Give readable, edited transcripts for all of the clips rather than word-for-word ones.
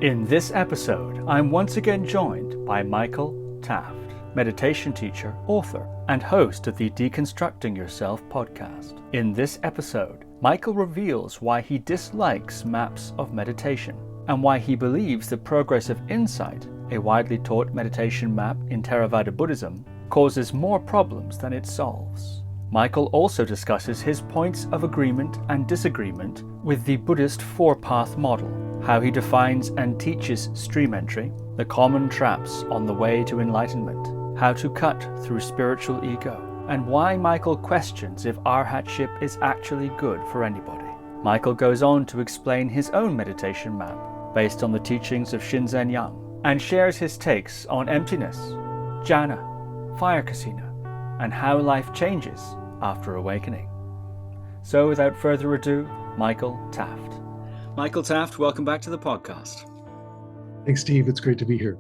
In this episode, I'm once again joined by Michael Taft, meditation teacher, author, and host of the Deconstructing Yourself podcast. In this episode, Michael reveals why he dislikes maps of meditation and why he believes the progress of insight, a widely taught meditation map in Theravada Buddhism, causes more problems than it solves. Michael also discusses his points of agreement and disagreement with the Buddhist four-path model, how he defines and teaches stream entry, the common traps on the way to enlightenment, how to cut through spiritual ego, and why Michael questions if arhatship is actually good for anybody. Michael goes on to explain his own meditation map based on the teachings of Shinzen Young and shares his takes on emptiness, jhana, fire kasina, and how life changes after awakening. So without further ado, Michael Taft. Michael Taft, welcome back to the podcast. Thanks, Steve. It's great to be here.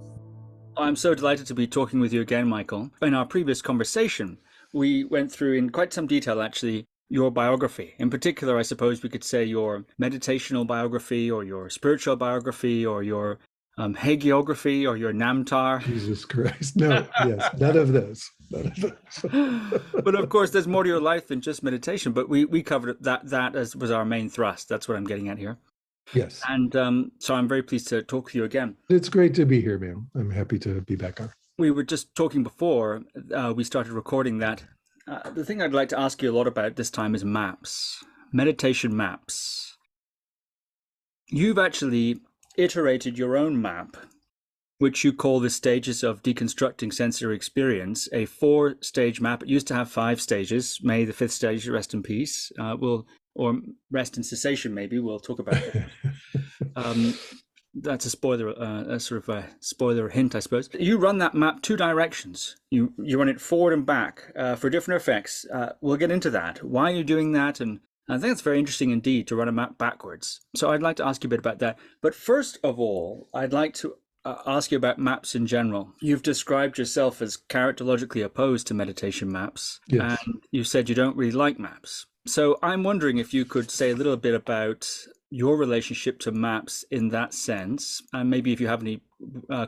I'm so delighted to be talking with you again, Michael. In our previous conversation, we went through in quite some detail, actually, your biography. In particular, I suppose we could say your meditational biography or your spiritual biography or your hagiography or your namtar. Jesus Christ. No, yes, none of those. But of course, there's more to your life than just meditation. But we covered that as was our main thrust. That's what I'm getting at here. Yes. And so I'm very pleased to talk with you again. It's great to be here, man. I'm happy to be back on. We were just talking before we started recording that. The thing I'd like to ask you a lot about this time is maps, meditation maps. You've actually iterated your own map, which you call the stages of deconstructing sensory experience, a 4-stage map. It used to have 5 stages. May the 5th stage rest in peace. Or rest in cessation, maybe. We'll talk about it. That's a spoiler, a sort of a spoiler hint, I suppose. You run that map 2 directions. You run it forward and back for different effects. We'll get into that. Why are you doing that? And I think it's very interesting indeed to run a map backwards. So I'd like to ask you a bit about that. But first of all, I'd like to ask you about maps in general. You've described yourself as characterologically opposed to meditation maps. Yes. And you said you don't really like maps. So I'm wondering if you could say a little bit about your relationship to maps in that sense, and maybe if you have any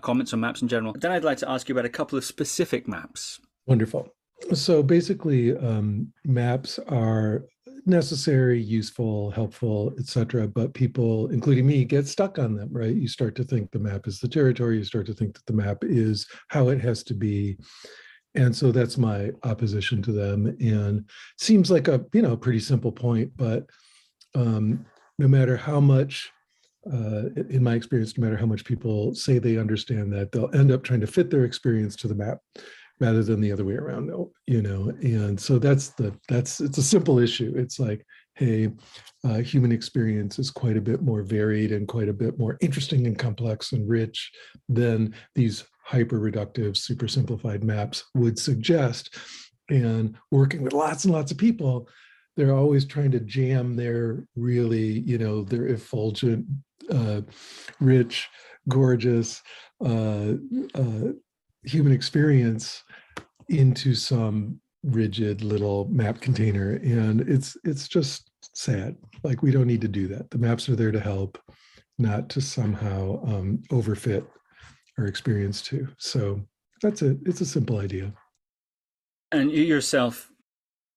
comments on maps in general. Then I'd like to ask you about a couple of specific maps. Wonderful. So basically, maps are necessary, useful, helpful, etc. But people, including me, get stuck on them, right? You start to think the map is the territory. You start to think that the map is how it has to be. And so that's my opposition to them. And seems like a pretty simple point, but no matter how much, in my experience, no matter how much people say they understand that, they'll end up trying to fit their experience to the map rather than the other way around, And so it's a simple issue. It's like, hey, human experience is quite a bit more varied and quite a bit more interesting and complex and rich than these hyper-reductive, super simplified maps would suggest. And working with lots and lots of people, they're always trying to jam their really, their effulgent, rich, gorgeous human experience into some rigid little map container. And it's just sad. Like, we don't need to do that. The maps are there to help, not to somehow overfit our experience too. So that's it. It's a simple idea. And you yourself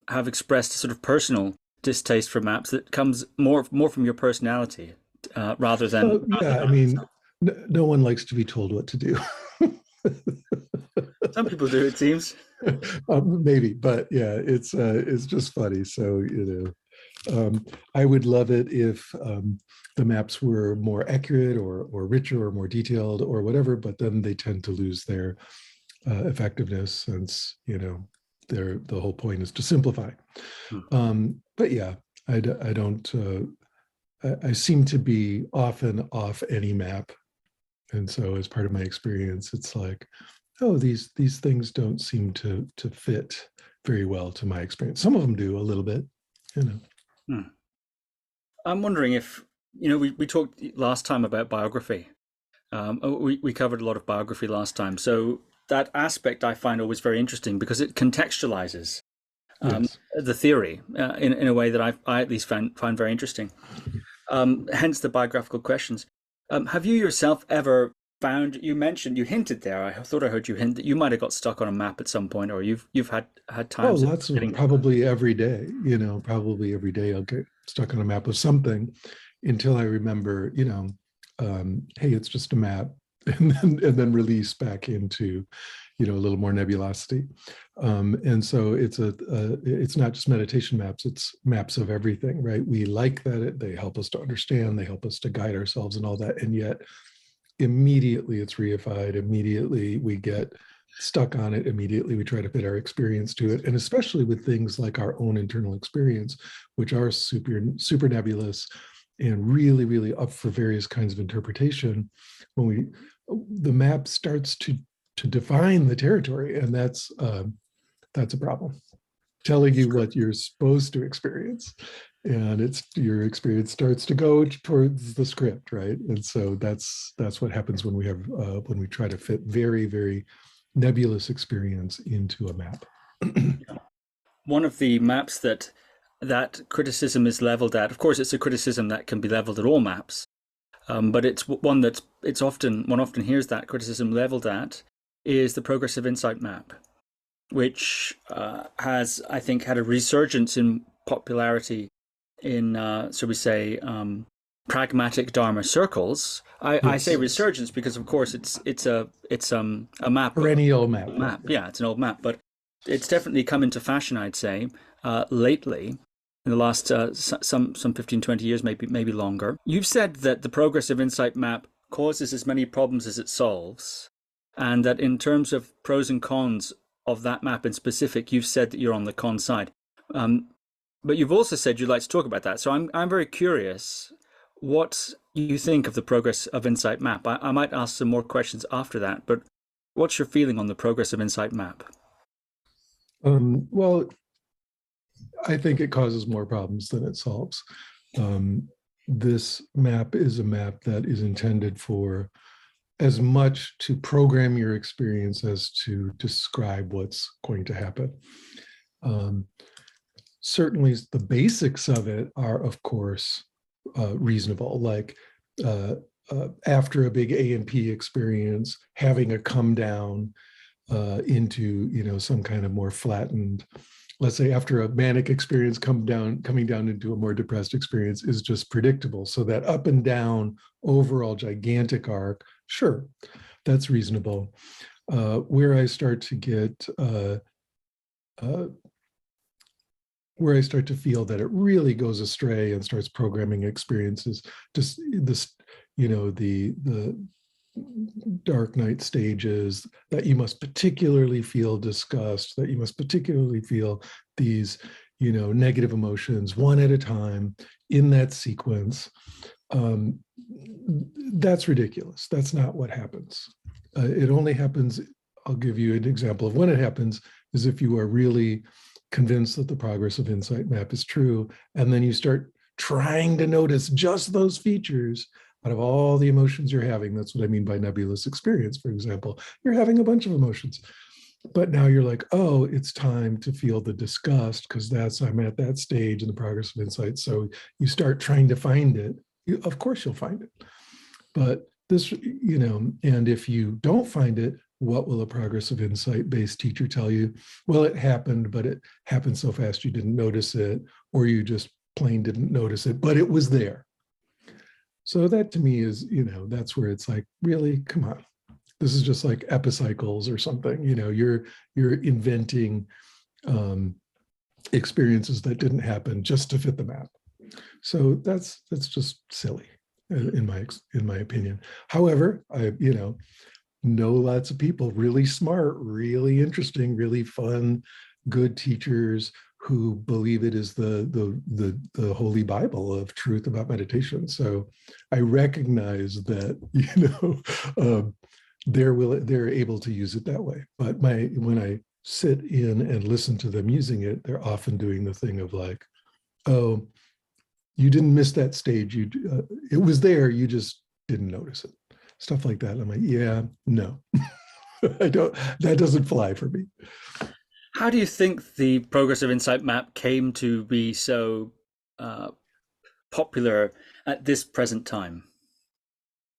have expressed a sort of personal distaste for maps that comes more from your personality rather than... No one likes to be told what to do. Some people do, it seems. Maybe, but yeah, it's just funny. So, I would love it if the maps were more accurate or richer or more detailed or whatever, but then they tend to lose their effectiveness since, the whole point is to simplify. But yeah, I don't, I seem to be often off any map. And so as part of my experience, it's like, oh, these things don't seem to fit very well to my experience. Some of them do a little bit, I'm wondering if, we talked last time about biography. We covered a lot of biography last time. So that aspect I find always very interesting because it contextualizes the theory in a way that I at least find very interesting. Hence the biographical questions. Have you yourself ever found, you mentioned, you hinted there, I thought I heard you hint that you might have got stuck on a map at some point, or you've had Oh, times of lots of getting, probably every day, probably every day I'll get stuck on a map of something until I remember, hey, it's just a map, and then release back into, a little more nebulosity. And so it's not just meditation maps, it's maps of everything, right? We like that they help us to understand, they help us to guide ourselves and all that. And yet immediately it's reified, immediately we get stuck on it, immediately we try to fit our experience to it. And especially with things like our own internal experience, which are super nebulous and really, really up for various kinds of interpretation, when the map starts to define the territory, and that's a problem. Telling you what you're supposed to experience, and it's your experience starts to go towards the script, right? And so that's what happens when we try to fit very, very nebulous experience into a map. one of the maps that criticism is leveled at. Of course, it's a criticism that can be leveled at all maps, but it's one that one often hears that criticism leveled at is the progressive insight map, which has, I think, had a resurgence in popularity in, so we say, pragmatic Dharma circles. I say resurgence because, of course, it's a map, perennial map. Yeah, it's an old map, but it's definitely come into fashion, I'd say, lately. In the last some 15, 20 years, maybe longer. You've said that the progressive insight map causes as many problems as it solves, and that in terms of pros and cons of that map in specific, you've said that you're on the con side. But you've also said you'd like to talk about that. So I'm very curious what you think of the progress of insight map. I might ask some more questions after that, but what's your feeling on the progress of insight map? Well, I think it causes more problems than it solves. This map is a map that is intended for as much to program your experience as to describe what's going to happen. Certainly the basics of it are, of course, reasonable, like after a big A&P experience, having a come down into some kind of more flattened, let's say after a manic experience coming down into a more depressed experience is just predictable. So that up and down overall gigantic arc, sure, that's reasonable. Where I start to feel that it really goes astray and starts programming experiences, just this, the dark night stages, that you must particularly feel disgust, that you must particularly feel these, negative emotions one at a time in that sequence. That's ridiculous. That's not what happens. It only happens, I'll give you an example of when it happens, is if you are really convinced that the progressive insight map is true, and then you start trying to notice just those features out of all the emotions you're having. That's what I mean by nebulous experience. For example, you're having a bunch of emotions, but now you're like, oh, it's time to feel the disgust because I'm at that stage in the progressive insight. So you start trying to find it. Of course you'll find it. But this, and if you don't find it, what will a progressive insight-based teacher tell you? Well, it happened, but it happened so fast you didn't notice it, or you just plain didn't notice it, but it was there. So that to me is, that's where it's like, really, come on. This is just like epicycles or something. You're inventing experiences that didn't happen just to fit the map. So that's just silly, in my opinion. However, I know lots of people really smart, really interesting, really fun, good teachers who believe it is the holy Bible of truth about meditation. So I recognize that they're able to use it that way. But when I sit in and listen to them using it, they're often doing the thing of like, oh, you didn't miss that stage. It was there. You just didn't notice it. Stuff like that. I'm like, yeah, no, that doesn't fly for me. How do you think the progressive insight map came to be so popular at this present time?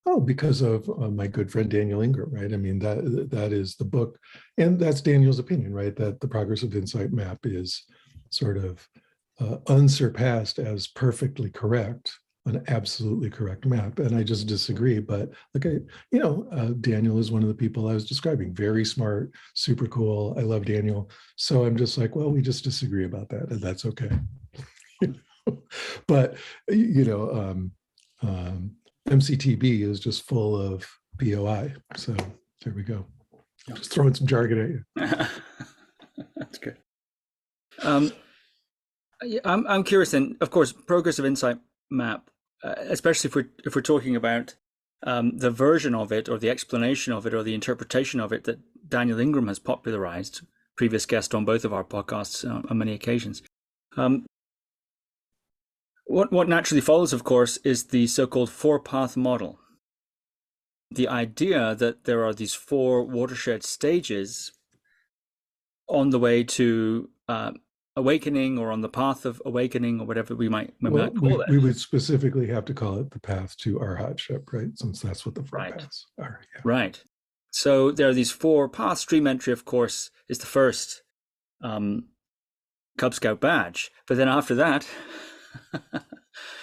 Oh, because of my good friend Daniel Ingram, right? I mean, that is the book, and that's Daniel's opinion, right? That the Progress of Insight map is sort of unsurpassed as perfectly correct, an absolutely correct map. And I just disagree. But Daniel is one of the people I was describing. Very smart, super cool. I love Daniel. So I'm just like, well, we just disagree about that, and that's okay. But MCTB is just full of BOI. So there we go. Just throwing some jargon at you. That's good. I'm curious, and of course, Progress of Insight map, especially if we're talking about the version of it, or the explanation of it, or the interpretation of it that Daniel Ingram has popularized, previous guest on both of our podcasts on many occasions. What naturally follows, of course, is the so-called four-path model. The idea that there are these four watershed stages on the way to awakening, or on the path of awakening, or whatever we might call it. We would specifically have to call it the path to Arhatship, right? Since that's what the four paths are. Yeah. Right. So there are these four paths. Stream entry, of course, is the first Cub Scout badge. But then after that,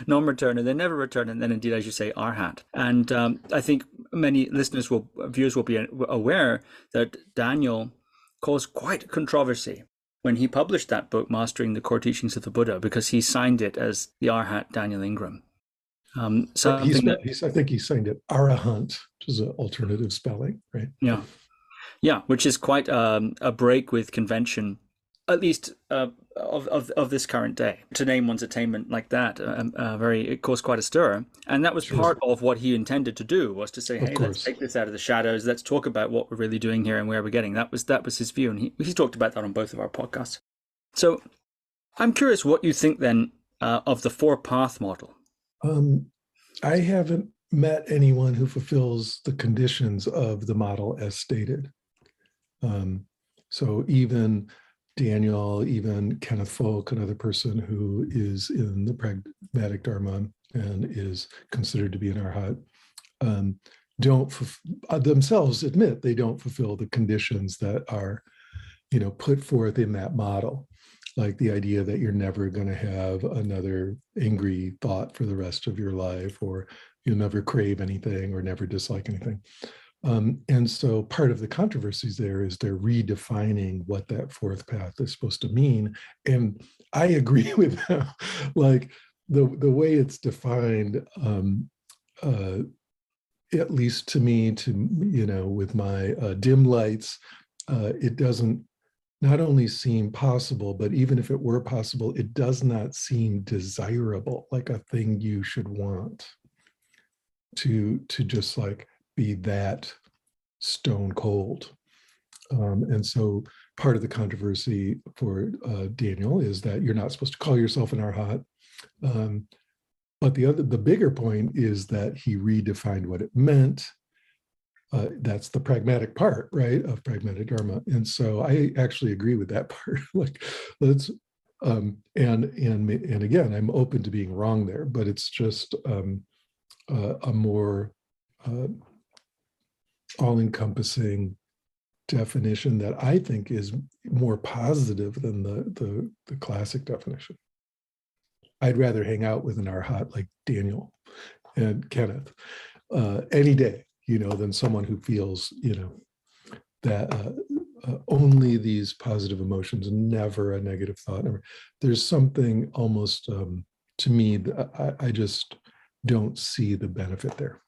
non-return, and then never return, and then indeed, as you say, arhat. And I think many viewers will be aware that Daniel caused quite a controversy when he published that book, Mastering the Core Teachings of the Buddha, because he signed it as the Arhat Daniel Ingram. I think he signed it Arahant, which is an alternative spelling, right? Yeah, which is quite a break with convention, at least of this current day. To name one's attainment like that, it caused quite a stir, and that was part of what he intended to do, was to say, hey, let's take this out of the shadows. Let's talk about what we're really doing here and where we're getting. That was his view, and he talked about that on both of our podcasts. So, I'm curious what you think then of the four-path model. I haven't met anyone who fulfills the conditions of the model as stated. So even Daniel, even Kenneth Folk, another person who is in the pragmatic Dharma and is considered to be an arhat, themselves admit they don't fulfill the conditions that are, put forth in that model. Like the idea that you're never going to have another angry thought for the rest of your life, or you'll never crave anything or never dislike anything. And so part of the controversies there is they're redefining what that fourth path is supposed to mean. And I agree with them. Like the way it's defined, at least to me, with my dim lights, it doesn't not only seem possible, but even if it were possible, it does not seem desirable, like a thing you should want to just like be that stone cold. And so part of the controversy for Daniel is that you're not supposed to call yourself an arhat. But the bigger point is that he redefined what it meant. That's the pragmatic part, right, of pragmatic Dharma. And so I actually agree with that part. Like, let's and again, I'm open to being wrong there, but it's just a more all-encompassing definition that I think is more positive than the classic definition. I'd rather hang out with an arhat like Daniel and Kenneth any day, than someone who feels, that only these positive emotions, never a negative thought. There's something almost, to me, that I just don't see the benefit there.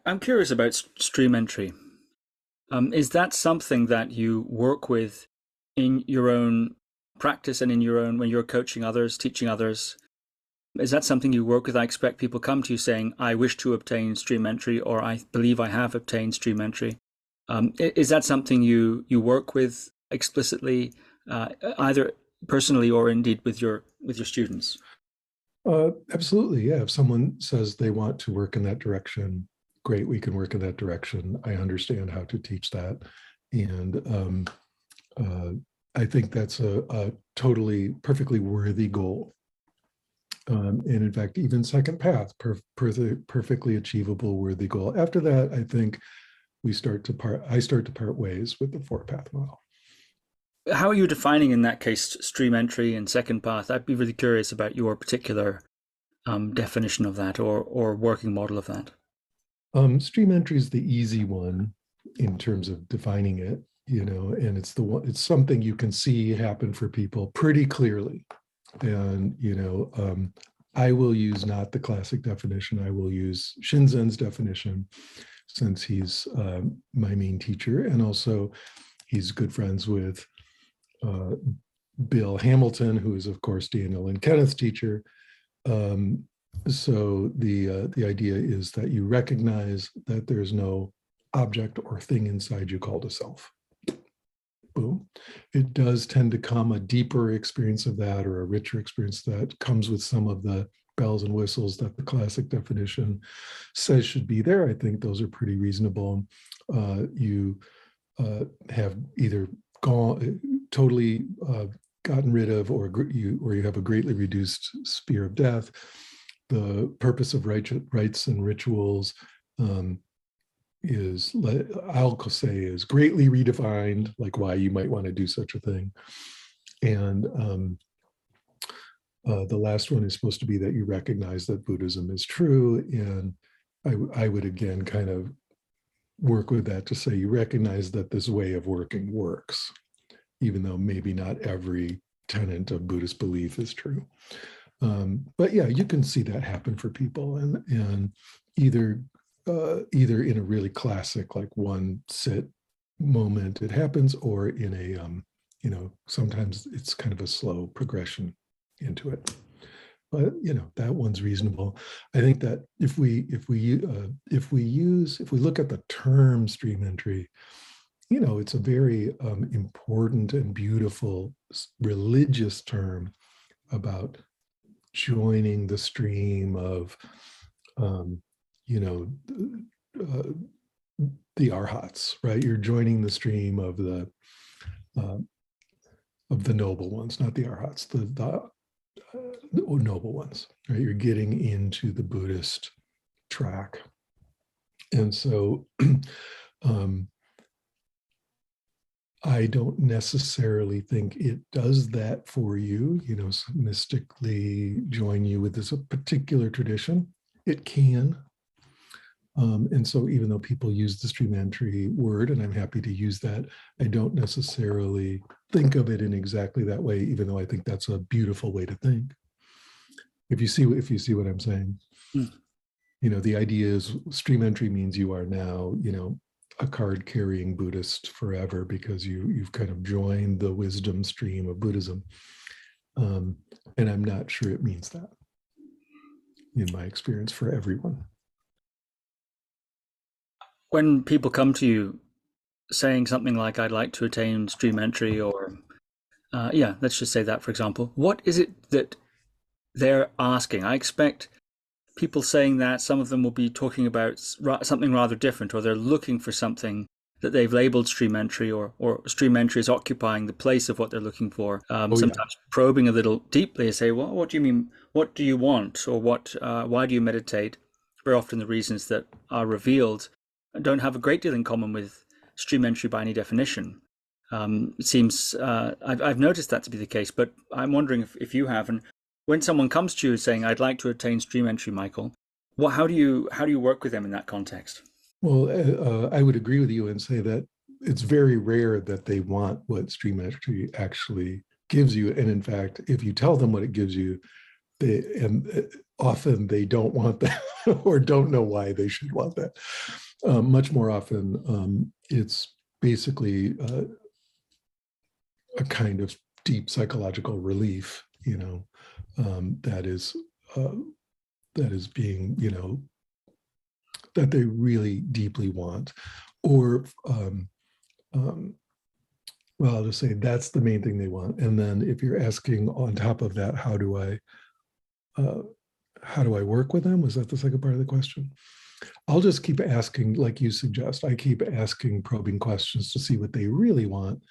I'm curious about stream entry. Is that something that you work with in your own practice and when you're coaching others, teaching others? Is that something you work with? I expect people come to you saying, I wish to obtain stream entry, or I believe I have obtained stream entry. Is that something you work with explicitly, either personally or indeed with your students? Absolutely, yeah. If someone says they want to work in that direction, great, we can work in that direction. I understand how to teach that. And I think that's a totally, perfectly worthy goal. And in fact, even second path, perfectly achievable, worthy goal. After that, I think I start to part ways with the four path model. How are you defining in that case stream entry and second path? I'd be really curious about your particular definition of that or working model of that. Stream entry is the easy one in terms of defining it, and it's something you can see happen for people pretty clearly. And, I will use not the classic definition. I will use Shinzen's definition, since he's my main teacher. And also he's good friends with Bill Hamilton, who is, of course, Daniel and Kenneth's teacher. So the idea is that you recognize that there's no object or thing inside you called a self. Boom. It does tend to come a deeper experience of that, or a richer experience that comes with some of the bells and whistles that the classic definition says should be there. I think those are pretty reasonable. You have either totally gotten rid of, or you have a greatly reduced spear of death. The purpose of rites and rituals is greatly redefined, like why you might want to do such a thing. And the last one is supposed to be that you recognize that Buddhism is true. And I would again kind of work with that to say you recognize that this way of working works, even though maybe not every tenet of Buddhist belief is true. But yeah, you can see that happen for people, and either in a really classic, like one sit moment it happens, or in a sometimes it's kind of a slow progression into it. But that one's reasonable. I think that if we look at the term stream entry, it's a very important and beautiful religious term about joining the stream of the arhats, right? You're joining the stream of the noble ones, not the arhats, the noble ones, right? You're getting into the Buddhist track. And so I don't necessarily think it does that for you, mystically join you with this particular tradition. It can. And so even though people use the stream entry word, and I'm happy to use that, I don't necessarily think of it in exactly that way, even though I think that's a beautiful way to think. If you see what I'm saying. The idea is stream entry means you are now, a card-carrying Buddhist forever, because you've kind of joined the wisdom stream of Buddhism. And I'm not sure it means that, in my experience, for everyone. When people come to you saying something like, I'd like to attain stream entry, or let's just say that, for example, what is it that they're asking? I expect people saying that, some of them will be talking about something rather different, or they're looking for something that they've labeled stream entry, or stream entry is occupying the place of what they're looking for. Sometimes probing a little deeply, say, well, what do you mean? What do you want? Or why do you meditate? Very often the reasons that are revealed don't have a great deal in common with stream entry by any definition. It seems, I've noticed that to be the case, but I'm wondering if you have. And when someone comes to you saying, I'd like to attain stream entry, Michael, how do you work with them in that context? Well, I would agree with you and say that it's very rare that they want what stream entry actually gives you. And in fact, if you tell them what it gives you, often they don't want that or don't know why they should want that. Much more often, it's basically a kind of deep psychological relief, that is being, that they really deeply want. Or, well, I'll just say that's the main thing they want. And then if you're asking on top of that, how do I work with them? Was that the second part of the question? I'll just keep asking, like you suggest. I keep asking probing questions to see what they really want.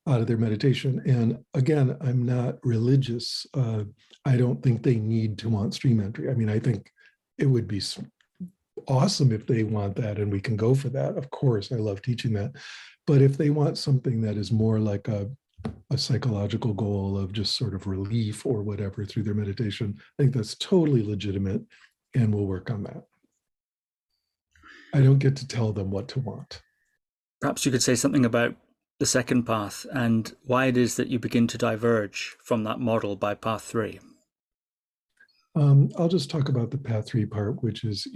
out of their meditation. And again, I'm not religious. I don't think they need to want stream entry. I mean, I think it would be awesome if they want that, and we can go for that. Of course, I love teaching that. But if they want something that is more like a psychological goal of just sort of relief or whatever through their meditation, I think that's totally legitimate, and we'll work on that. I don't get to tell them what to want. Perhaps you could say something about the second path and why it is that you begin to diverge from that model by path 3. I'll just talk about the path 3 part, which is,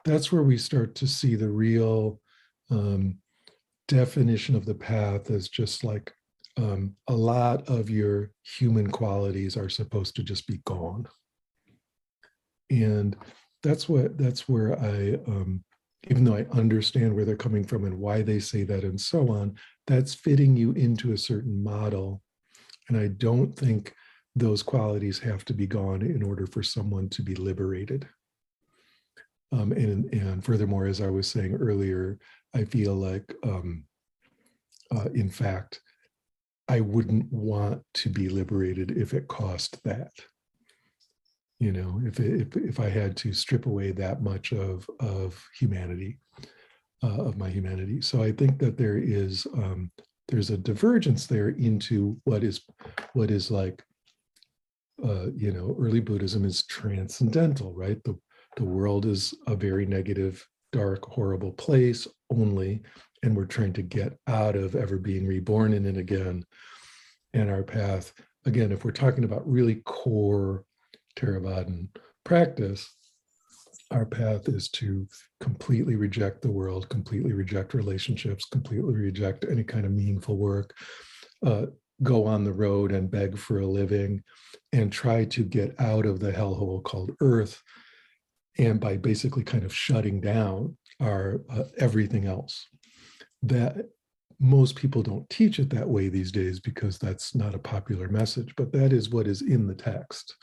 that's where we start to see the real definition of the path as just like a lot of your human qualities are supposed to just be gone. And that's where I, even though I understand where they're coming from and why they say that and so on, that's fitting you into a certain model. And I don't think those qualities have to be gone in order for someone to be liberated. And furthermore, as I was saying earlier, I feel like, in fact, I wouldn't want to be liberated if it cost that. If I had to strip away that much of humanity, of my humanity. So I think that there's a divergence there into what is like, early Buddhism is transcendental, right? The world is a very negative, dark, horrible place only, and we're trying to get out of ever being reborn in it again. And our path, again, if we're talking about really core Theravadan practice, our path is to completely reject the world, completely reject relationships, completely reject any kind of meaningful work, go on the road and beg for a living, and try to get out of the hellhole called Earth, and by basically kind of shutting down our everything else. That most people don't teach it that way these days because that's not a popular message, but that is what is in the text.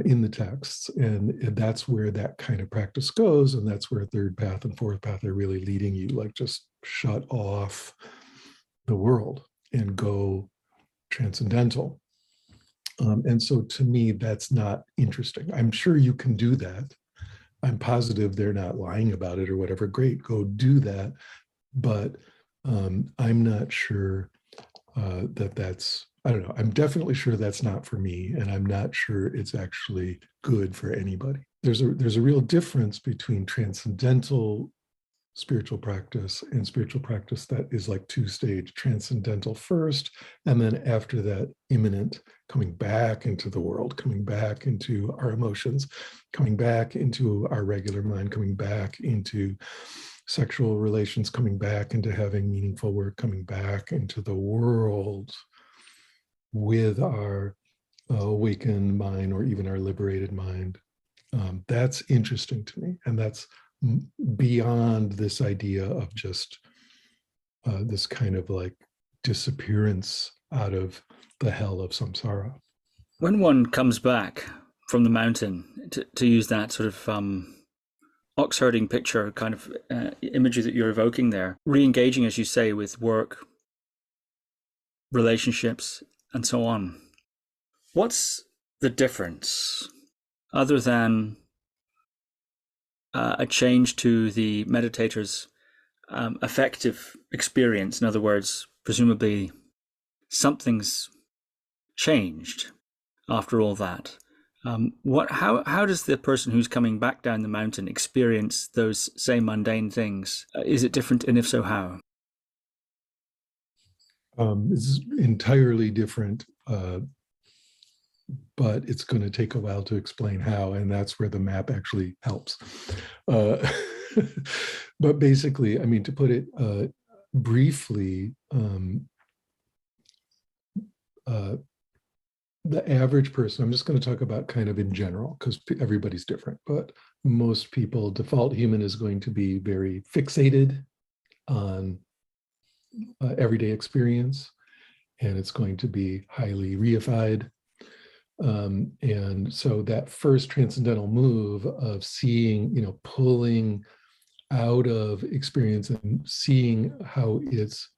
In the texts, and that's where that kind of practice goes, and that's where third path and fourth path are really leading you, like just shut off the world and go transcendental. And so to me, that's not interesting. I'm sure you can do that. I'm positive they're not lying about it or whatever. Great, go do that. But I'm not sure that's, I don't know. I'm definitely sure that's not for me, and I'm not sure it's actually good for anybody. There's a real difference between transcendental spiritual practice and spiritual practice that is like two-stage: transcendental first, and then after that, immanent, coming back into the world, coming back into our emotions, coming back into our regular mind, coming back into sexual relations, coming back into having meaningful work, coming back into the world with our awakened mind or even our liberated mind. That's interesting to me. And that's beyond this idea of just this kind of like disappearance out of the hell of samsara. When one comes back from the mountain, to use that sort of ox herding picture kind of imagery that you're evoking there, re-engaging, as you say, with work, relationships, and so on. What's the difference, other than a change to the meditator's affective experience? In other words, presumably something's changed after all that. How does the person who's coming back down the mountain experience those same mundane things? Is it different, and if so, how? It's entirely different, but it's going to take a while to explain how, and that's where the map actually helps. But basically, I mean, to put it briefly, the average person, I'm just going to talk about kind of in general, because everybody's different, but most people, default human is going to be very fixated on everyday experience, and it's going to be highly reified. And so that first transcendental move of seeing, pulling out of experience and seeing how it's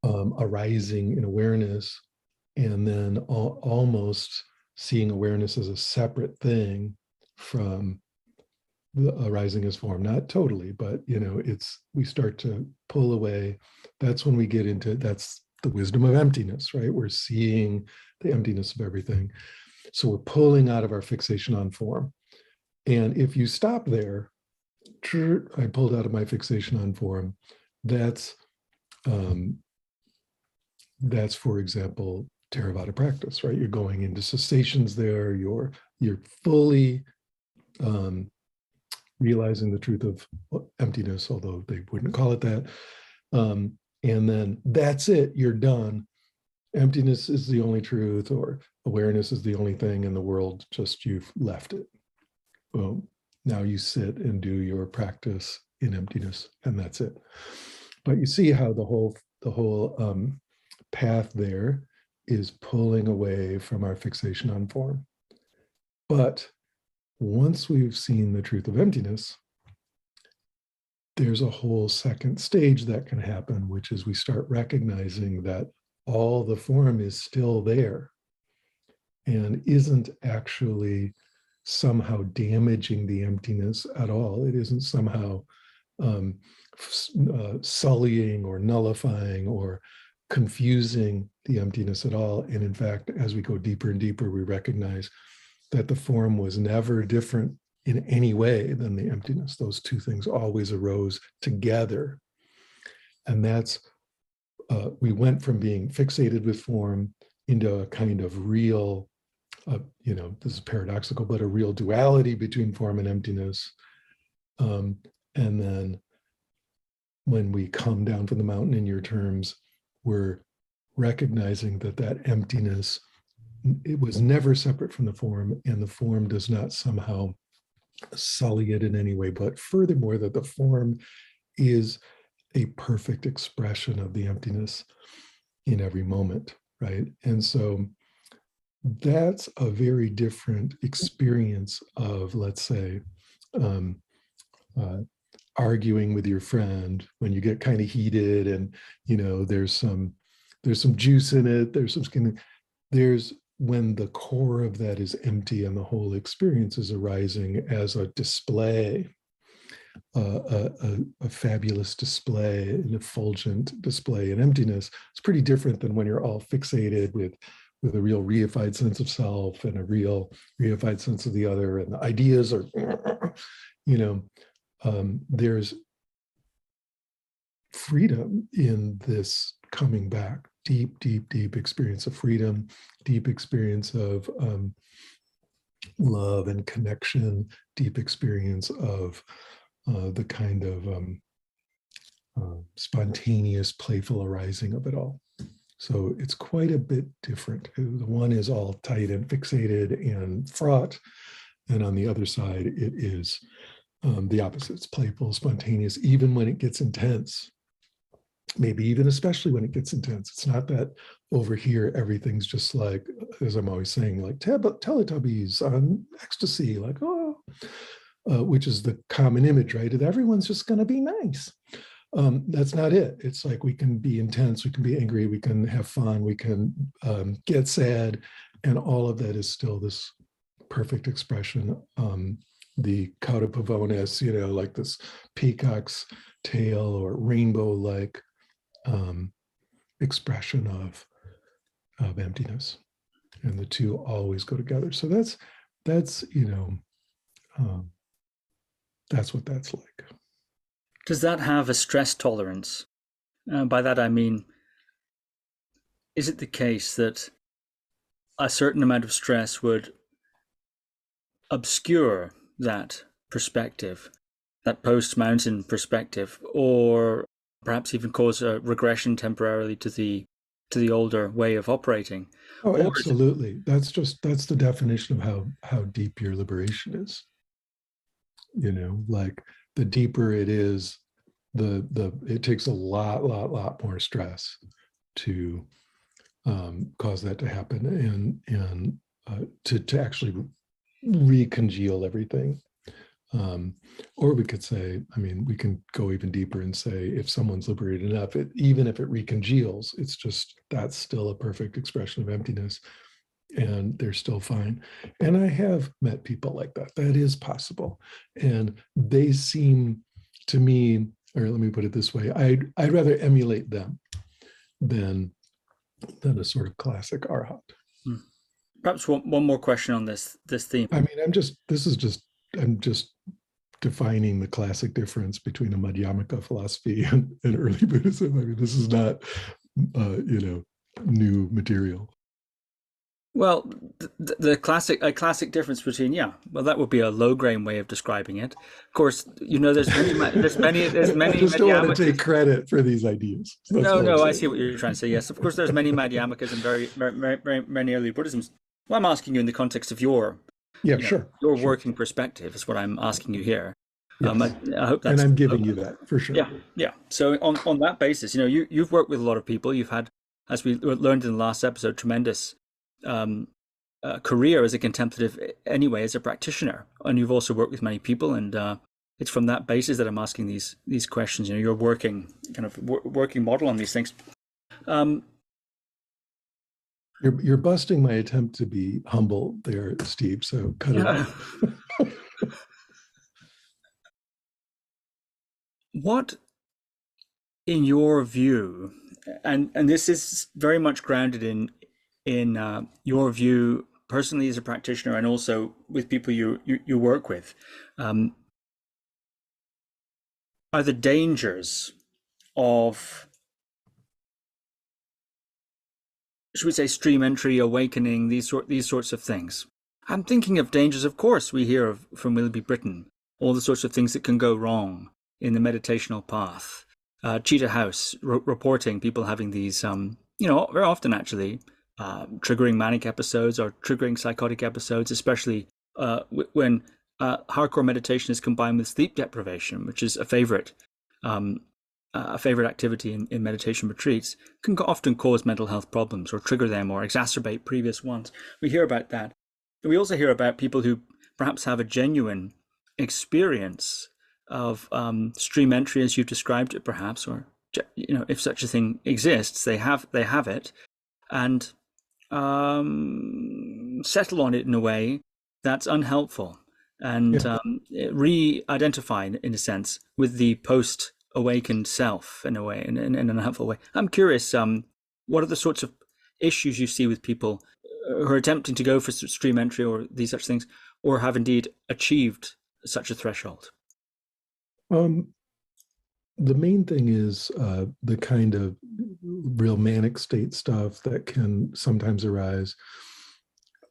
arising in awareness, and then almost seeing awareness as a separate thing from the arising as form. Not totally, but we start to pull away. That's when we get into, that's the wisdom of emptiness, right? We're seeing the emptiness of everything. So we're pulling out of our fixation on form. And if you stop there, I pulled out of my fixation on form. That's for example, Theravada practice, right? You're going into cessations there. You're fully realizing the truth of emptiness, although they wouldn't call it that. And then that's it. You're done. Emptiness is the only truth, or awareness is the only thing in the world. Just you've left it. Well, now you sit and do your practice in emptiness, and that's it. But you see how the whole path there is pulling away from our fixation on form. But once we've seen the truth of emptiness, there's a whole second stage that can happen, which is we start recognizing that all the form is still there and isn't actually somehow damaging the emptiness at all. It isn't somehow sullying or nullifying or confusing the emptiness at all. And in fact, as we go deeper and deeper, we recognize that the form was never different in any way than the emptiness. Those two things always arose together. And that's, we went from being fixated with form into a kind of real, this is paradoxical, but a real duality between form and emptiness. And then when we come down from the mountain, in your terms, we're recognizing that emptiness, it was never separate from the form, and the form does not somehow sully it in any way, but furthermore, that the form is a perfect expression of the emptiness in every moment, right? And so that's a very different experience of, let's say, arguing with your friend when you get kind of heated, and there's some juice in it, there's some skin, there's when the core of that is empty and the whole experience is arising as a display, a fabulous display, an effulgent display in emptiness. It's pretty different than when you're all fixated with a real reified sense of self and a real reified sense of the other, and the ideas are, there's freedom in this coming back, deep experience of freedom, deep experience of love and connection, deep experience of the kind of spontaneous, playful arising of it all. So it's quite a bit different. The one is all tight and fixated and fraught, and on the other side, it is the opposite. It's playful, spontaneous, even when it gets intense. Maybe even especially when it gets intense. It's not that over here everything's just like, as I'm always saying, like Teletubbies on ecstasy, like, which is the common image, right? That everyone's just going to be nice. That's not it. It's like we can be intense, we can be angry, we can have fun, we can get sad, and all of that is still this perfect expression. The cauda pavonis, like this peacock's tail or rainbow-like expression of emptiness, and the two always go together. So that's that's what that's like. Does that have a stress tolerance? By that I mean, is it the case that a certain amount of stress would obscure that perspective, that post-mountain perspective, or perhaps even cause a regression temporarily to the older way of operating? Oh, absolutely. That's the definition of how deep your liberation is. Like the deeper it is, it takes a lot more stress to cause that to happen, and to actually recongeal everything. Or we could say, I mean, we can go even deeper and say, if someone's liberated enough, even if it recongeals, it's just, that's still a perfect expression of emptiness, and they're still fine. And I have met people like that. That is possible. And they seem to me, or let me put it this way, I'd rather emulate them than a sort of classic arhat. Perhaps one more question on this theme. I mean, I'm just defining the classic difference between a Madhyamaka philosophy and early Buddhism. I mean, this is not, new material. Well, the classic difference between, that would be a low grain way of describing it. Of course, there's many. I just don't want to take credit for these ideas. No, I see what you're trying to say. Yes, of course, there's many Madhyamakas and very many early Buddhisms. Well, I'm asking you in the context of your working perspective is what I'm asking you here. Yes. I hope that's, and I'm giving you that for sure. Yeah. So on that basis, you've worked with a lot of people. You've had, as we learned in the last episode, tremendous career as a contemplative anyway, as a practitioner, and you've also worked with many people, and it's from that basis that I'm asking these questions. Your working model on these things. You're busting my attempt to be humble there, Steve, so cut it off. What, in your view, and this is very much grounded in your view personally as a practitioner, and also with people you work with, are the dangers of, should we say, stream entry, awakening, these sorts of things? I'm thinking of dangers, of course, we hear of from Willoughby Britton, all the sorts of things that can go wrong in the meditational path. Cheetah House reporting people having these, very often actually, triggering manic episodes or triggering psychotic episodes, especially when hardcore meditation is combined with sleep deprivation, which is a favorite activity in meditation retreats, can often cause mental health problems or trigger them or exacerbate previous ones. We hear about that. We also hear about people who perhaps have a genuine experience of stream entry, as you've described it, perhaps, or if such a thing exists, they have it, and settle on it in a way that's unhelpful, and re-identify, in a sense, with the post-awakened self in a way, in an unhelpful way. I'm curious, what are the sorts of issues you see with people who are attempting to go for stream entry or these such things, or have indeed achieved such a threshold? The main thing is the kind of real manic state stuff that can sometimes arise.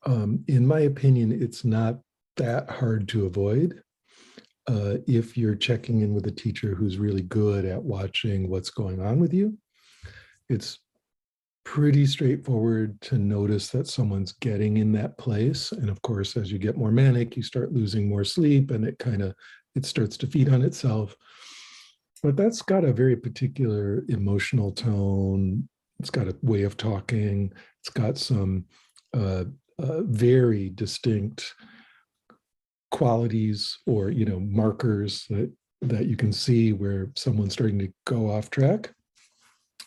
In my opinion, it's not that hard to avoid if you're checking in with a teacher who's really good at watching what's going on with you. It's pretty straightforward to notice that someone's getting in that place. And of course, as you get more manic, you start losing more sleep, and it starts to feed on itself. But that's got a very particular emotional tone. It's got a way of talking. It's got some very distinct qualities or markers that you can see where someone's starting to go off track.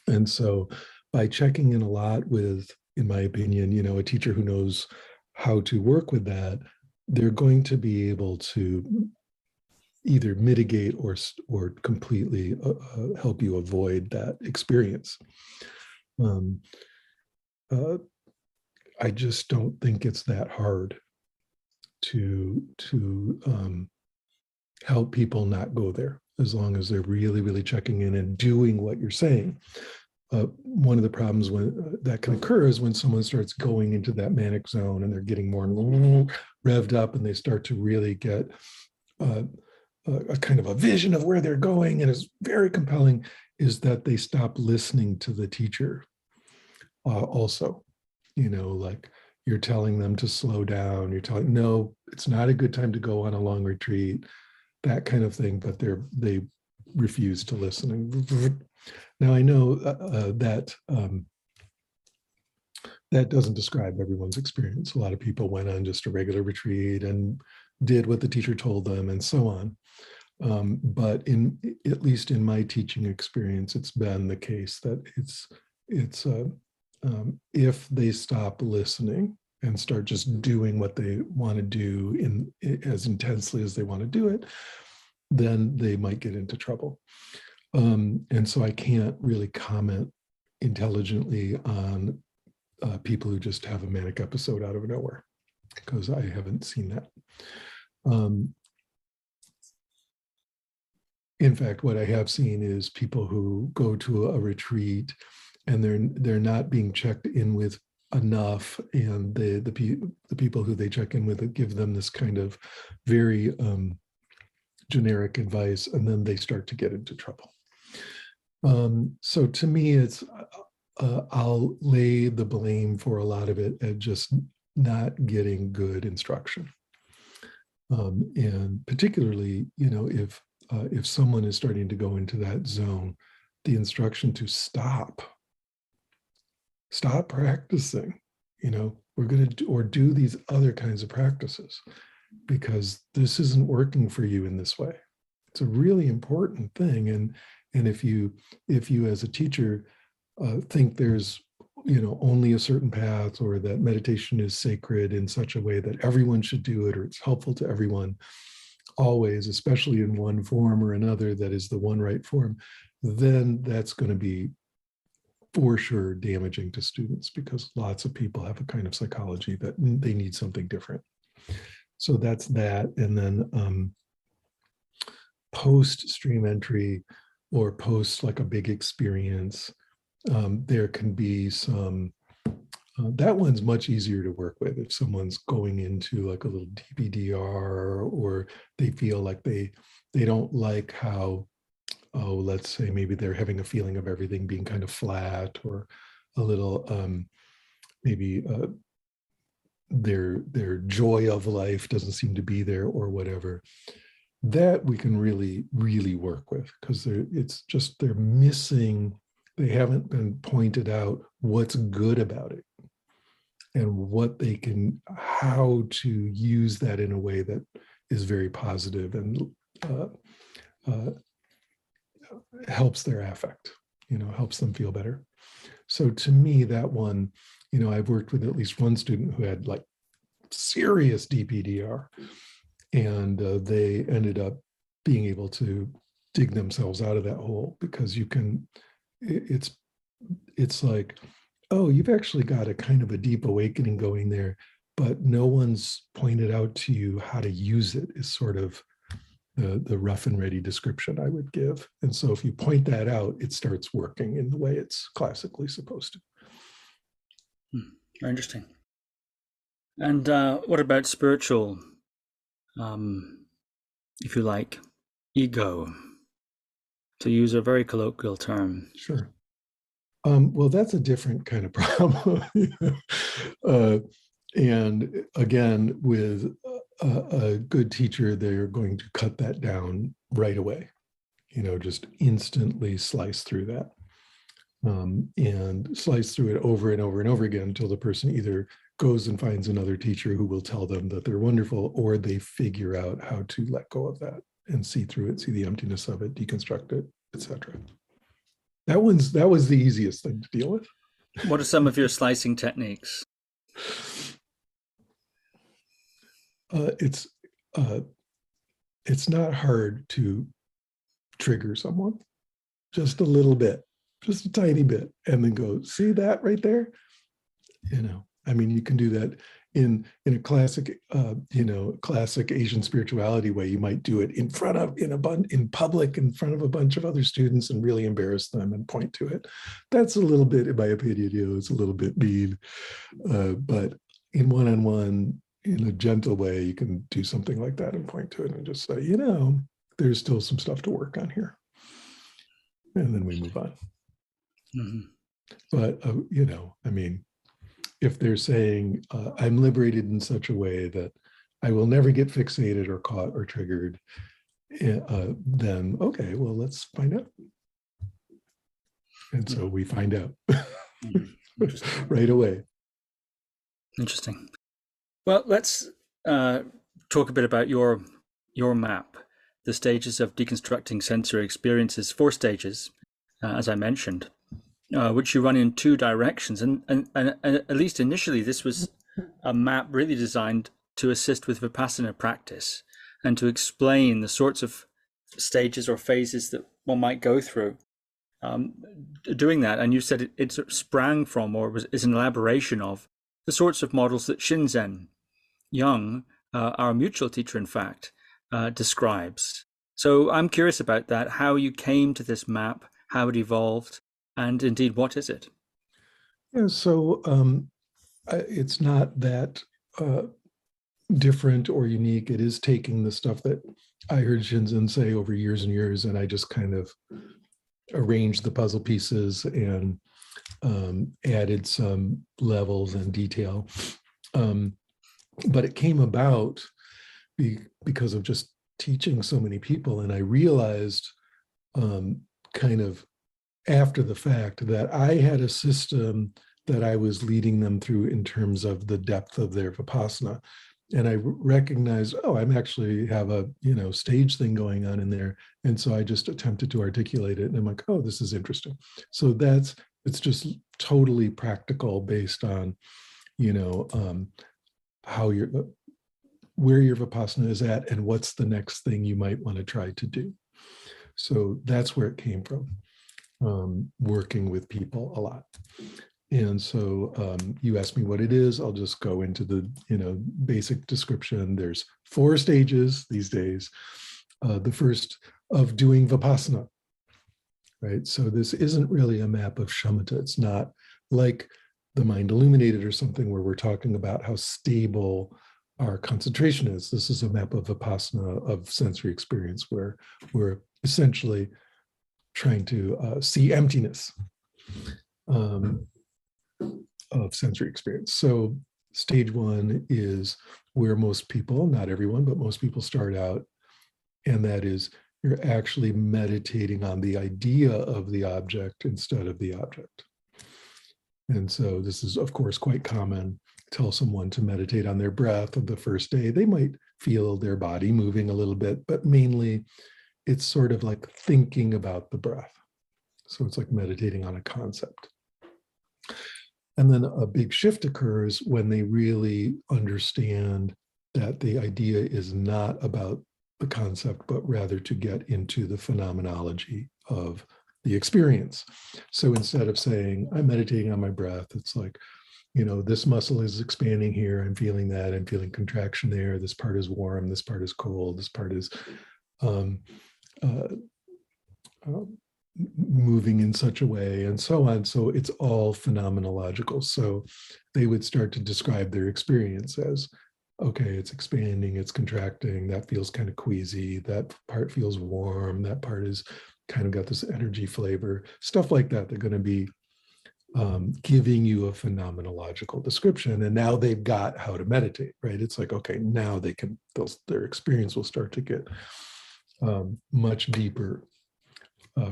And so by checking in a lot with, in my opinion, a teacher who knows how to work with that, they're going to be able to either mitigate or completely help you avoid that experience. I just don't think it's that hard to help people not go there, as long as they're really, really checking in and doing what you're saying. One of the problems that can occur is when someone starts going into that manic zone and they're getting more revved up, and they start to really get a kind of a vision of where they're going, and it's very compelling, is that they stop listening to the teacher. Also, like you're telling them to slow down, you're telling, no, it's not a good time to go on a long retreat, that kind of thing, but they refuse to listen. Now I know that doesn't describe everyone's experience. A lot of people went on just a regular retreat and did what the teacher told them, and so on. But at least in my teaching experience, it's been the case that if they stop listening and start just doing what they want to do as intensely as they want to do it, then they might get into trouble. And so I can't really comment intelligently on people who just have a manic episode out of nowhere, because I haven't seen that. In fact, what I have seen is people who go to a retreat and they're not being checked in with enough, and the people who they check in with give them this kind of very generic advice, and then they start to get into trouble. So to me, it's I'll lay the blame for a lot of it at just not getting good instruction, and particularly, if someone is starting to go into that zone, the instruction to stop practicing, we're going to do these other kinds of practices, because this isn't working for you in this way. It's a really important thing. And if you as a teacher think there's only a certain path, or that meditation is sacred in such a way that everyone should do it, or it's helpful to everyone always, especially in one form or another that is the one right form, then that's going to be for sure damaging to students, because lots of people have a kind of psychology that they need something different. So that's that. And then post stream entry, or post like a big experience, there can be some, that one's much easier to work with. If someone's going into like a little DPDR, or they feel like they don't like how, let's say maybe they're having a feeling of everything being kind of flat, or a little, maybe their joy of life doesn't seem to be there, or whatever, that we can really, really work with, because they're missing, they haven't been pointed out what's good about it, and how to use that in a way that is very positive and helps their affect, helps them feel better. So to me, that one, I've worked with at least one student who had like serious DPDR, and they ended up being able to dig themselves out of that hole, because it's like, oh, you've actually got a kind of a deep awakening going there, but no one's pointed out to you how to use it, is sort of the rough and ready description I would give. And so if you point that out, it starts working in the way it's classically supposed to. Very interesting. And what about spiritual, if you like, ego, to use a very colloquial term? Sure. Well, that's a different kind of problem. And again, with a good teacher, they're going to cut that down right away, just instantly slice through that, and slice through it over and over and over again until the person either goes and finds another teacher who will tell them that they're wonderful, or they figure out how to let go of that and see through it, see the emptiness of it, deconstruct it, etc. That was the easiest thing to deal with. What are some of your slicing techniques? It's not hard to trigger someone, just a little bit, just a tiny bit, and then go, see that right there? You can do that in a classic, classic Asian spirituality way. You might do it in public, in front of a bunch of other students, and really embarrass them and point to it. That's a little bit, in my opinion, it's a little bit mean. But in one-on-one, in a gentle way, you can do something like that and point to it and just say, there's still some stuff to work on here. And then we move on. Mm-hmm. But, if they're saying, I'm liberated in such a way that I will never get fixated or caught or triggered, then, okay, well, let's find out. And so we find out right away. Interesting. Well, let's talk a bit about your map, the stages of deconstructing sensory experiences, 4 stages, as I mentioned, which you run in 2 directions. And at least initially, this was a map really designed to assist with Vipassana practice and to explain the sorts of stages or phases that one might go through doing that. And you said it sort of sprang from, or is an elaboration of, the sorts of models that Shinzen Young, our mutual teacher, in fact, describes. So I'm curious about that, how you came to this map, how it evolved, and indeed, what is it? Yeah, so it's not that different or unique. It is taking the stuff that I heard Shinzen say over years and years, and I just kind of arranged the puzzle pieces and added some levels and detail. But it came about because of just teaching so many people. And I realized kind of after the fact that I had a system that I was leading them through in terms of the depth of their Vipassana. And I recognized, I'm actually have a, stage thing going on in there. And so I just attempted to articulate it. And I'm like, this is interesting. So it's just totally practical based on, how where your Vipassana is at and what's the next thing you might want to try to do. So that's where it came from, working with people a lot. And so you asked me what it is. I'll just go into the basic description. There's 4 stages these days. The first of doing Vipassana, right? So this isn't really a map of shamatha. It's not like the Mind Illuminated or something where we're talking about how stable our concentration is. This is a map of Vipassana, of sensory experience, where we're essentially trying to see emptiness of sensory experience. So stage 1 is where most people, not everyone, but most people start out. And that is you're actually meditating on the idea of the object instead of the object. And so this is, of course, quite common. Tell someone to meditate on their breath on the first day. They might feel their body moving a little bit, but mainly it's sort of like thinking about the breath. So it's like meditating on a concept. And then a big shift occurs when they really understand that the idea is not about the concept, but rather to get into the phenomenology of the experience. So instead of saying, I'm meditating on my breath, it's like, this muscle is expanding here. I'm feeling that. I'm feeling contraction there. This part is warm. This part is cold. This part is moving in such a way, and so on. So it's all phenomenological. So they would start to describe their experience as, okay, it's expanding, it's contracting, that feels kind of queasy, that part feels warm, that part is kind of got this energy flavor, stuff like that. They're going to be giving you a phenomenological description. And now they've got how to meditate, right? It's like, okay, now their experience will start to get much deeper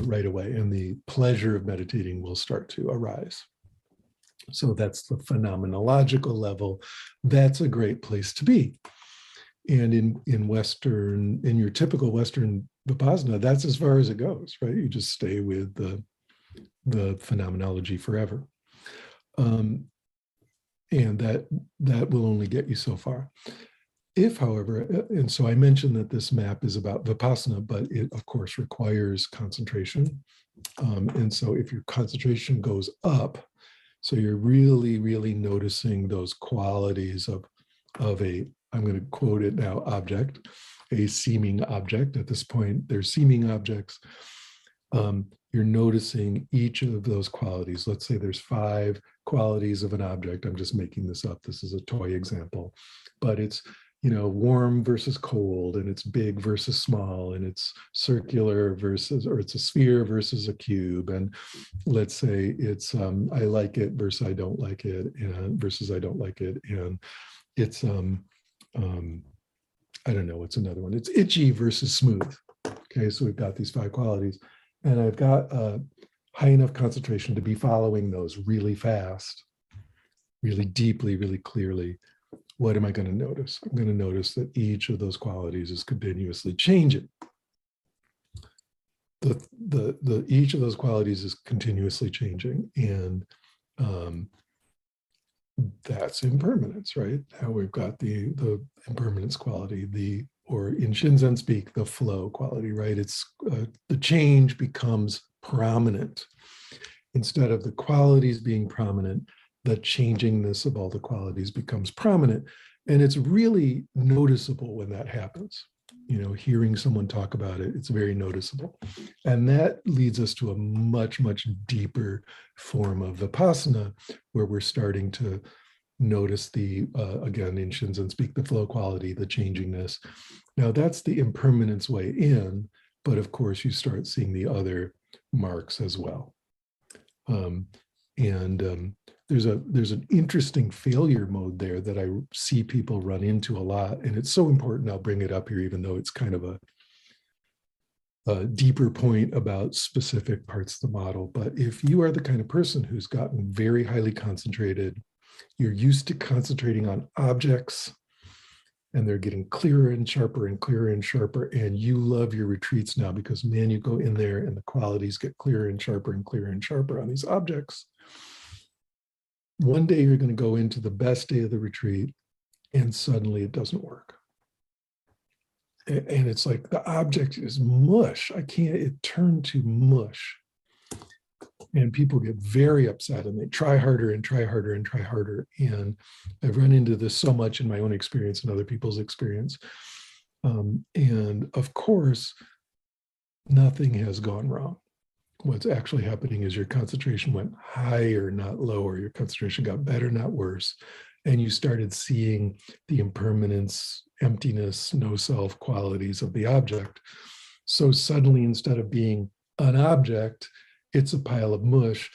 right away, and the pleasure of meditating will start to arise. So that's the phenomenological level. That's a great place to be. And in your typical Western Vipassana, that's as far as it goes, right? You just stay with the phenomenology forever. And that will only get you so far. If, however, and so I mentioned that this map is about Vipassana, but it, of course, requires concentration. And so if your concentration goes up, so you're really, really noticing those qualities of a, I'm going to quote it now, object, a seeming object. At this point, they're seeming objects. You're noticing each of those qualities. Let's say there's 5 qualities of an object. I'm just making this up. This is a toy example, but it's, warm versus cold, and it's big versus small, and it's circular versus, or it's a sphere versus a cube. And let's say it's, I like it versus I don't like it, and versus I don't like it. And it's, I don't know, what's another one? It's itchy versus smooth. Okay, so we've got these 5 qualities, and I've got high enough concentration to be following those really fast, really deeply, really clearly, what am I going to notice? I'm going to notice that each of those qualities is continuously changing. Each of those qualities is continuously changing, and that's impermanence, right? Now we've got the impermanence quality, or in Shinzen speak, the flow quality, right? It's the change becomes prominent. Instead of the qualities being prominent, the changingness of all the qualities becomes prominent. And it's really noticeable when that happens. Hearing someone talk about it, it's very noticeable. And that leads us to a much, much deeper form of Vipassana, where we're starting to notice again, in Shinzen speak, the flow quality, the changingness. Now that's the impermanence way in, but of course you start seeing the other marks as well. There's an interesting failure mode there that I see people run into a lot, and it's so important. I'll bring it up here, even though it's kind of a deeper point about specific parts of the model. But if you are the kind of person who's gotten very highly concentrated, you're used to concentrating on objects, and they're getting clearer and sharper and clearer and sharper, and you love your retreats now because, man, you go in there and the qualities get clearer and clearer and sharper on these objects. One day you're going to go into the best day of the retreat, and suddenly it doesn't work. And it's like the object is mush. It turned to mush. And people get very upset, and they try harder and try harder and try harder. And I've run into this so much in my own experience and other people's experience. And of course, nothing has gone wrong. What's actually happening is your concentration went higher, not lower. Your concentration got better, not worse. And you started seeing the impermanence, emptiness, no self qualities of the object. So suddenly, instead of being an object, it's a pile of mush.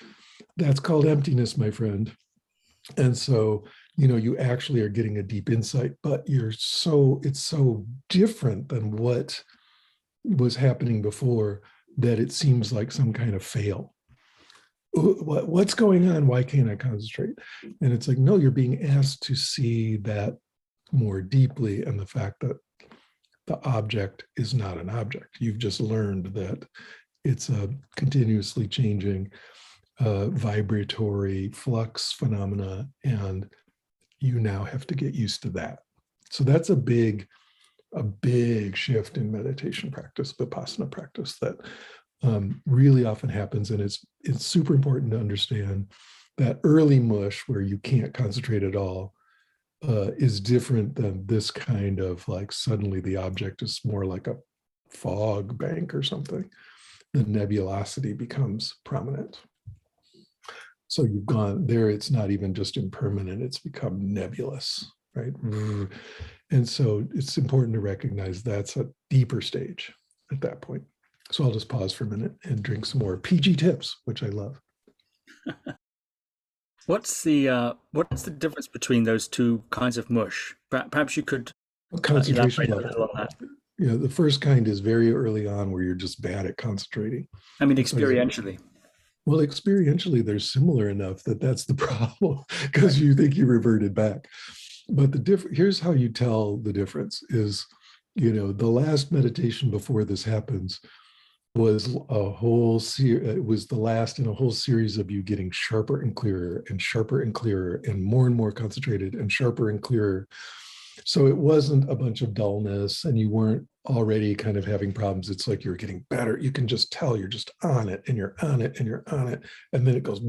That's called emptiness, my friend. And so, you actually are getting a deep insight, but it's so different than what was happening before that it seems like some kind of fail. What's going on? Why can't I concentrate? And it's like, no, you're being asked to see that more deeply, and the fact that the object is not an object. You've just learned that it's a continuously changing vibratory flux phenomena, and you now have to get used to that. So that's a big shift in meditation practice, Vipassana practice, that really often happens. And it's super important to understand that early mush, where you can't concentrate at all, is different than this kind of like suddenly the object is more like a fog bank or something. The nebulosity becomes prominent. So you've gone there, it's not even just impermanent, it's become nebulous, right? And so it's important to recognize that's a deeper stage at that point. So I'll just pause for a minute and drink some more PG tips, which I love. What's the difference between those two kinds of mush? Perhaps you could concentration elaborate a little on that. Yeah, the first kind is very early on, where you're just bad at concentrating. I mean, experientially. Well, experientially, they're similar enough that that's the problem, because you think you reverted back. But here's how you tell the difference is, the last meditation before this happens was it was the last in a whole series of you getting sharper and clearer and more concentrated and sharper and clearer. So it wasn't a bunch of dullness, and you weren't already kind of having problems. It's like you're getting better. You can just tell you're just on it, and you're on it, and you're on it. And then it goes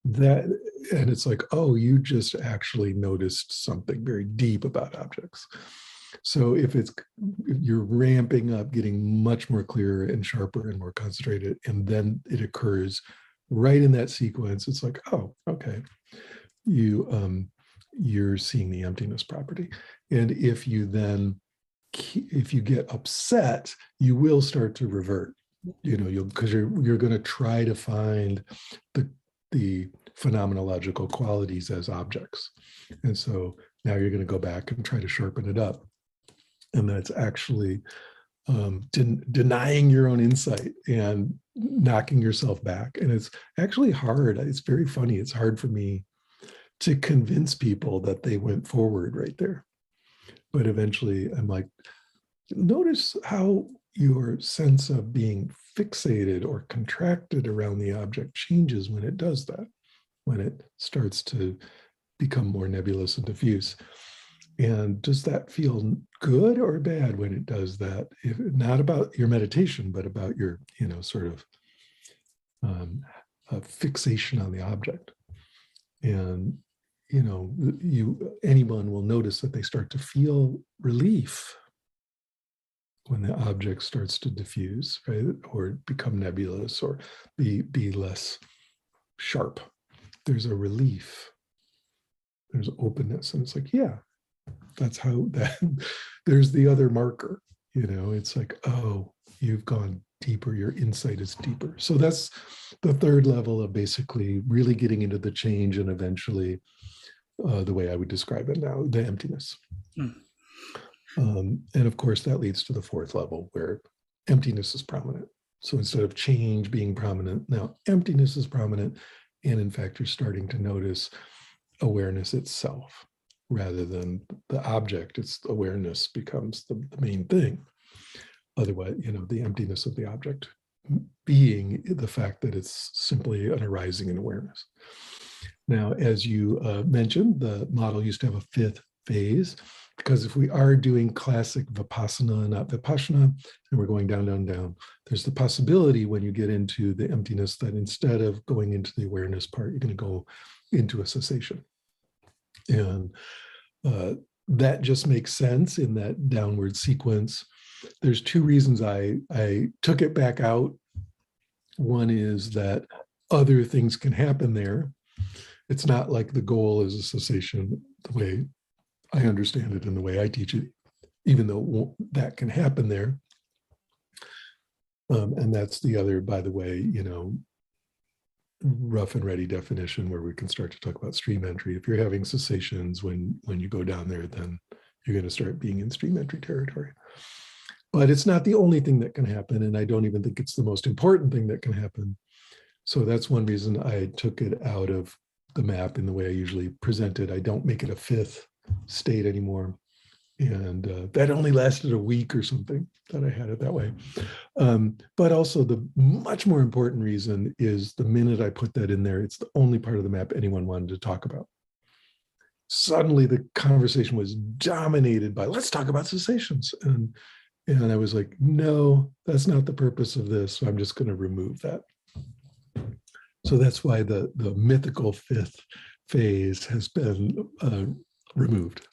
that, and it's like, oh, you just actually noticed something very deep about objects. So if you're ramping up, getting much more clearer and sharper and more concentrated, and then it occurs right in that sequence, it's like, oh, okay, you're seeing the emptiness property. And if you get upset, you will start to revert, because you're going to try to find the phenomenological qualities as objects. And so now you're going to go back and try to sharpen it up. And that's actually denying your own insight and knocking yourself back. And it's actually hard. It's very funny. It's hard for me to convince people that they went forward right there. But eventually I'm like, notice how your sense of being fixated or contracted around the object changes when it does that, when it starts to become more nebulous and diffuse. And does that feel good or bad when it does that? If, not about your meditation, but about your, sort of fixation on the object. And, anyone will notice that they start to feel relief when the object starts to diffuse, right? Or become nebulous or be less sharp. There's a relief. There's openness. And it's like, yeah, that's how that, there's the other marker, it's like, oh, you've gone deeper, your insight is deeper. So that's the third level of basically really getting into the change and eventually the way I would describe it now, the emptiness. And of course, that leads to the fourth level where emptiness is prominent. So instead of change being prominent, now emptiness is prominent. And in fact, you're starting to notice awareness itself rather than the object. It's awareness becomes the main thing. Otherwise, the emptiness of the object being the fact that it's simply an arising in awareness. Now, as you mentioned, the model used to have a fifth phase, because if we are doing classic Vipassana, not Vipassana, and we're going down, down, down, there's the possibility when you get into the emptiness that instead of going into the awareness part, you're going to go into a cessation. And that just makes sense in that downward sequence. There's two reasons I took it back out. One is that other things can happen there. It's not like the goal is a cessation the way I understand it and the way I teach it, even though that can happen there. And that's the other, by the way, rough and ready definition where we can start to talk about stream entry. If you're having cessations when you go down there, then you're going to start being in stream entry territory. But it's not the only thing that can happen, and I don't even think it's the most important thing that can happen. So that's one reason I took it out of the map in the way I usually present it. I don't make it a fifth state anymore. And that only lasted a week or something that I had it that way. But also the much more important reason is the minute I put that in there, it's the only part of the map anyone wanted to talk about. Suddenly the conversation was dominated by, let's talk about cessations. And I was like, no, that's not the purpose of this. So I'm just going to remove that. So that's why the mythical fifth phase has been removed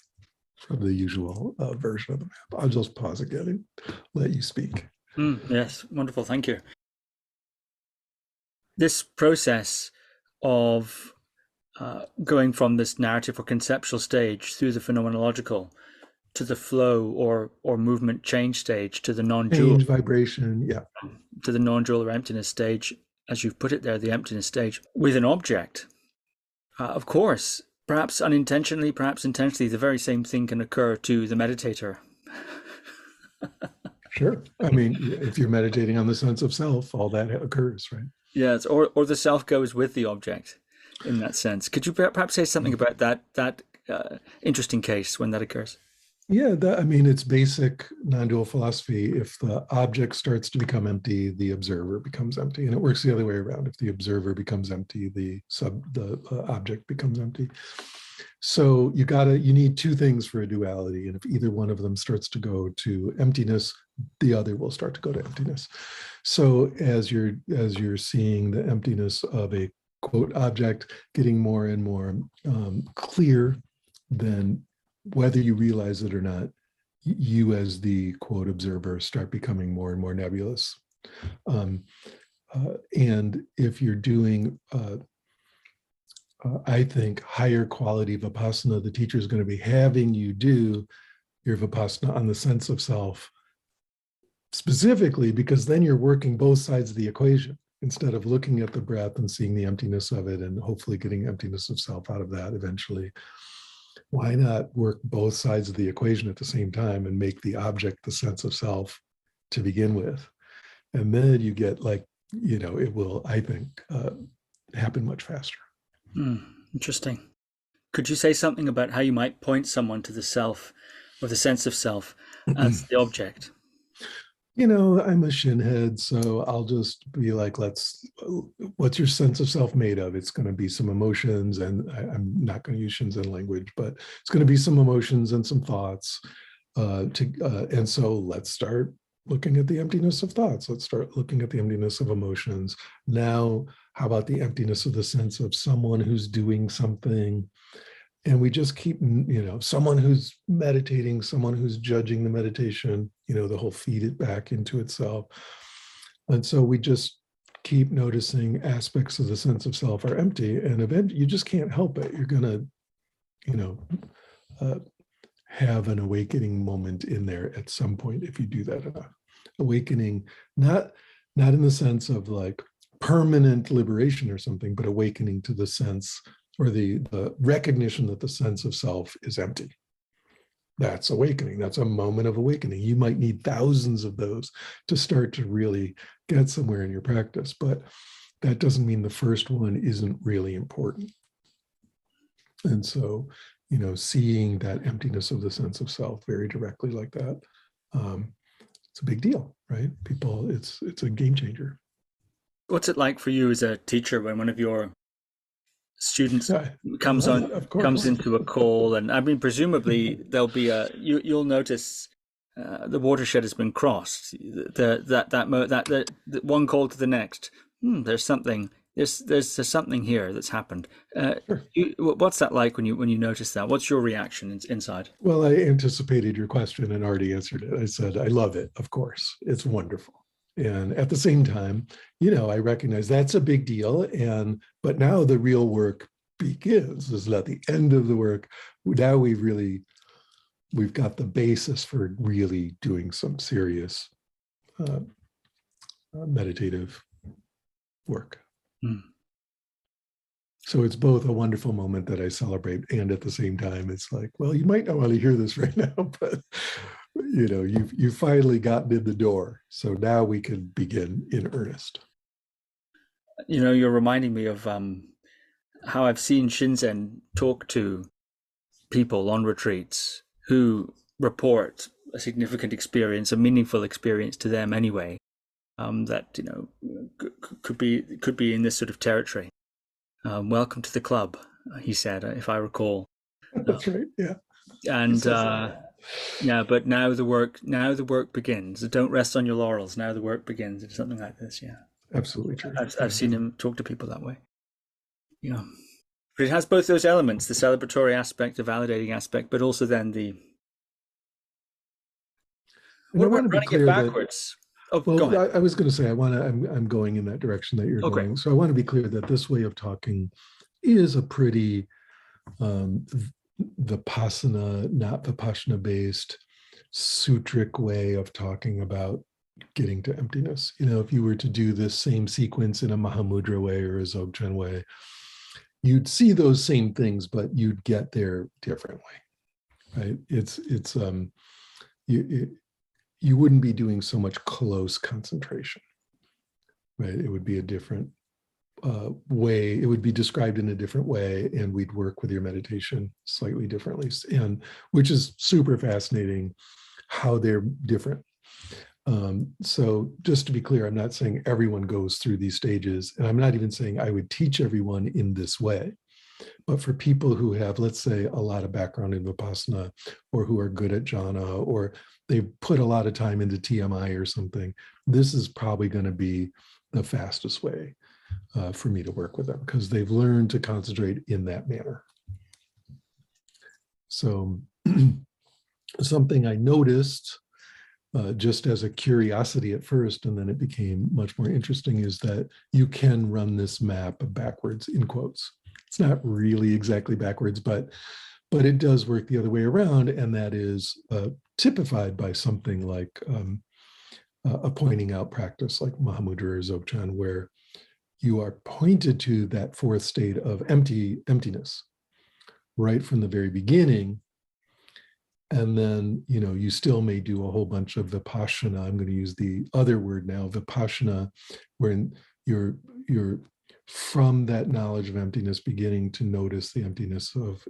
from the usual version of the map. I'll just pause again and let you speak. Yes, wonderful. Thank you. This process of going from this narrative or conceptual stage through the phenomenological to the flow or movement change stage to the non-dual change vibration, yeah, to the non-dual or emptiness stage, as you've put it there, the emptiness stage with an object. Of course, perhaps unintentionally, perhaps intentionally, the very same thing can occur to the meditator. Sure. I mean, if you're meditating on the sense of self, all that occurs, right? Yes, or the self goes with the object in that sense. Could you perhaps say something about that interesting case when that occurs? Yeah, it's basic non-dual philosophy. If the object starts to become empty, the observer becomes empty, and it works the other way around. If the observer becomes empty, the object becomes empty. So you need two things for a duality, and if either one of them starts to go to emptiness, the other will start to go to emptiness. So as you're seeing the emptiness of a quote object getting more and more clear, then whether you realize it or not, you as the quote observer start becoming more and more nebulous. And if you're doing, I think, higher quality Vipassana, the teacher is going to be having you do your Vipassana on the sense of self specifically, because then you're working both sides of the equation instead of looking at the breath and seeing the emptiness of it and hopefully getting emptiness of self out of that eventually. Why not work both sides of the equation at the same time and make the object the sense of self to begin with? And then you get it will, I think, happen much faster. Interesting. Could you say something about how you might point someone to the self or the sense of self as the object? I'm a shinhead, so I'll just be like, what's your sense of self made of? It's going to be some emotions, and I'm not going to use Shinzen language, but it's going to be some emotions and some thoughts. And so let's start looking at the emptiness of thoughts. Let's start looking at the emptiness of emotions. Now, how about the emptiness of the sense of someone who's doing something? And we just keep, someone who's meditating, someone who's judging the meditation, the whole feed it back into itself. And so we just keep noticing aspects of the sense of self are empty, and eventually you just can't help it. You're going to, have an awakening moment in there at some point if you do that enough. Awakening, not in the sense of like permanent liberation or something, but awakening to the sense or the recognition that the sense of self is empty. That's awakening. That's a moment of awakening. You might need thousands of those to start to really get somewhere in your practice, but that doesn't mean the first one isn't really important. And so, seeing that emptiness of the sense of self very directly like that, it's a big deal, right? People, it's a game changer. What's it like for you as a teacher when one of your students comes into a call, and I mean, presumably there'll be you'll notice the watershed has been crossed. That one call to the next. There's something. There's something here that's happened. Sure. What's that like when you notice that? What's your reaction inside? Well, I anticipated your question and already answered it. I said, I love it. Of course, it's wonderful. And at the same time, I recognize that's a big deal. But now the real work begins. This is at the end of the work. Now we've got the basis for really doing some serious meditative work. So it's both a wonderful moment that I celebrate, and at the same time, it's like, well, you might not want to hear this right now, but you've finally gotten in the door. So now we can begin in earnest. You're reminding me of how I've seen Shinzen talk to people on retreats who report a significant experience, a meaningful experience to them anyway, that could be in this sort of territory. Welcome to the club, he said, if I recall. That's right. Yeah. And but now the work begins. Don't rest on your laurels. Now the work begins. It's something like this. Yeah. Absolutely true. I've seen him talk to people that way. Yeah. But it has both those elements: the celebratory aspect, the validating aspect, but also then the. We're running it backwards. I was going to say, I'm going in that direction that you're going. So I want to be clear that this way of talking is a pretty Vipassana, not Vipassana-based, sutric way of talking about getting to emptiness. If you were to do this same sequence in a Mahamudra way or a Dzogchen way, you'd see those same things, but you'd get there differently, right? You wouldn't be doing so much close concentration, right? It would be a different way. It would be described in a different way, and we'd work with your meditation slightly differently, and which is super fascinating how they're different. So just to be clear, I'm not saying everyone goes through these stages, and I'm not even saying I would teach everyone in this way. But for people who have, let's say, a lot of background in Vipassana, or who are good at jhana, or they've put a lot of time into TMI or something, this is probably going to be the fastest way for me to work with them, because they've learned to concentrate in that manner. So something I noticed just as a curiosity at first, and then it became much more interesting, is that you can run this map backwards, in quotes. It's not really exactly backwards, but it does work the other way around, and that is typified by something like a pointing out practice like Mahamudra or Dzogchen, where you are pointed to that fourth state of emptiness right from the very beginning. And then, you still may do a whole bunch of Vipassana. I'm going to use the other word now, Vipassana, where you're from that knowledge of emptiness, beginning to notice the emptiness of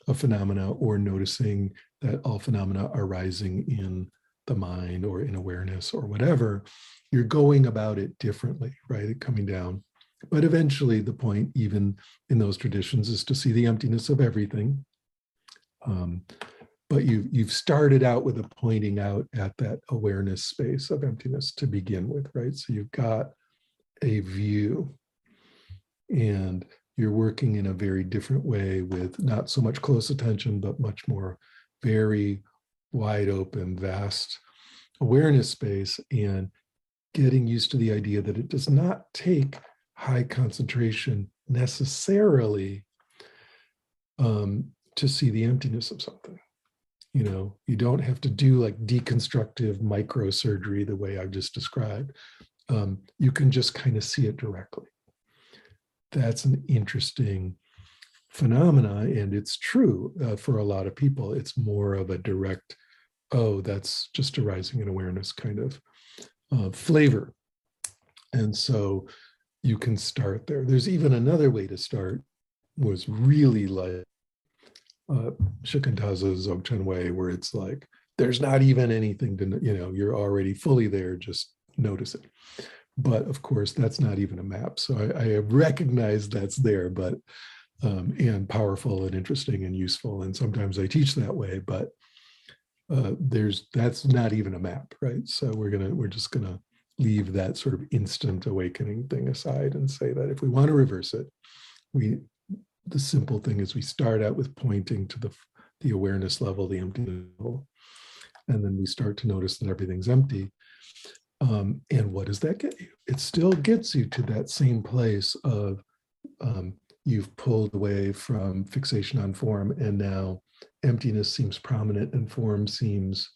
a phenomena, or noticing that all phenomena are arising in the mind or in awareness or whatever, you're going about it differently, right? Coming down. But eventually the point, even in those traditions, is to see the emptiness of everything. But you've started out with a pointing out at that awareness space of emptiness to begin with, right? So you've got a view, and you're working in a very different way with not so much close attention, but much more very wide open, vast awareness space, and getting used to the idea that it does not take high concentration necessarily to see the emptiness of something. You know, you don't have to do like deconstructive microsurgery the way I've just described. You can just kind of see it directly. That's an interesting phenomena, and it's true for a lot of people. It's more of a direct, oh, that's just arising in awareness kind of flavor. And so you can start there. There's even another way to start, was really like Shikantaza Dzogchen way, where it's like, there's not even anything to, you're already fully there, just notice it. But of course, that's not even a map. So I recognize that's there, but and powerful and interesting and useful. And sometimes I teach that way, but that's not even a map, right? So we're just gonna leave that sort of instant awakening thing aside and say that if we want to reverse it, the simple thing is we start out with pointing to the awareness level, the empty level, and then we start to notice that everything's empty. And what does that get you? It still gets you to that same place of you've pulled away from fixation on form, and now emptiness seems prominent and form seems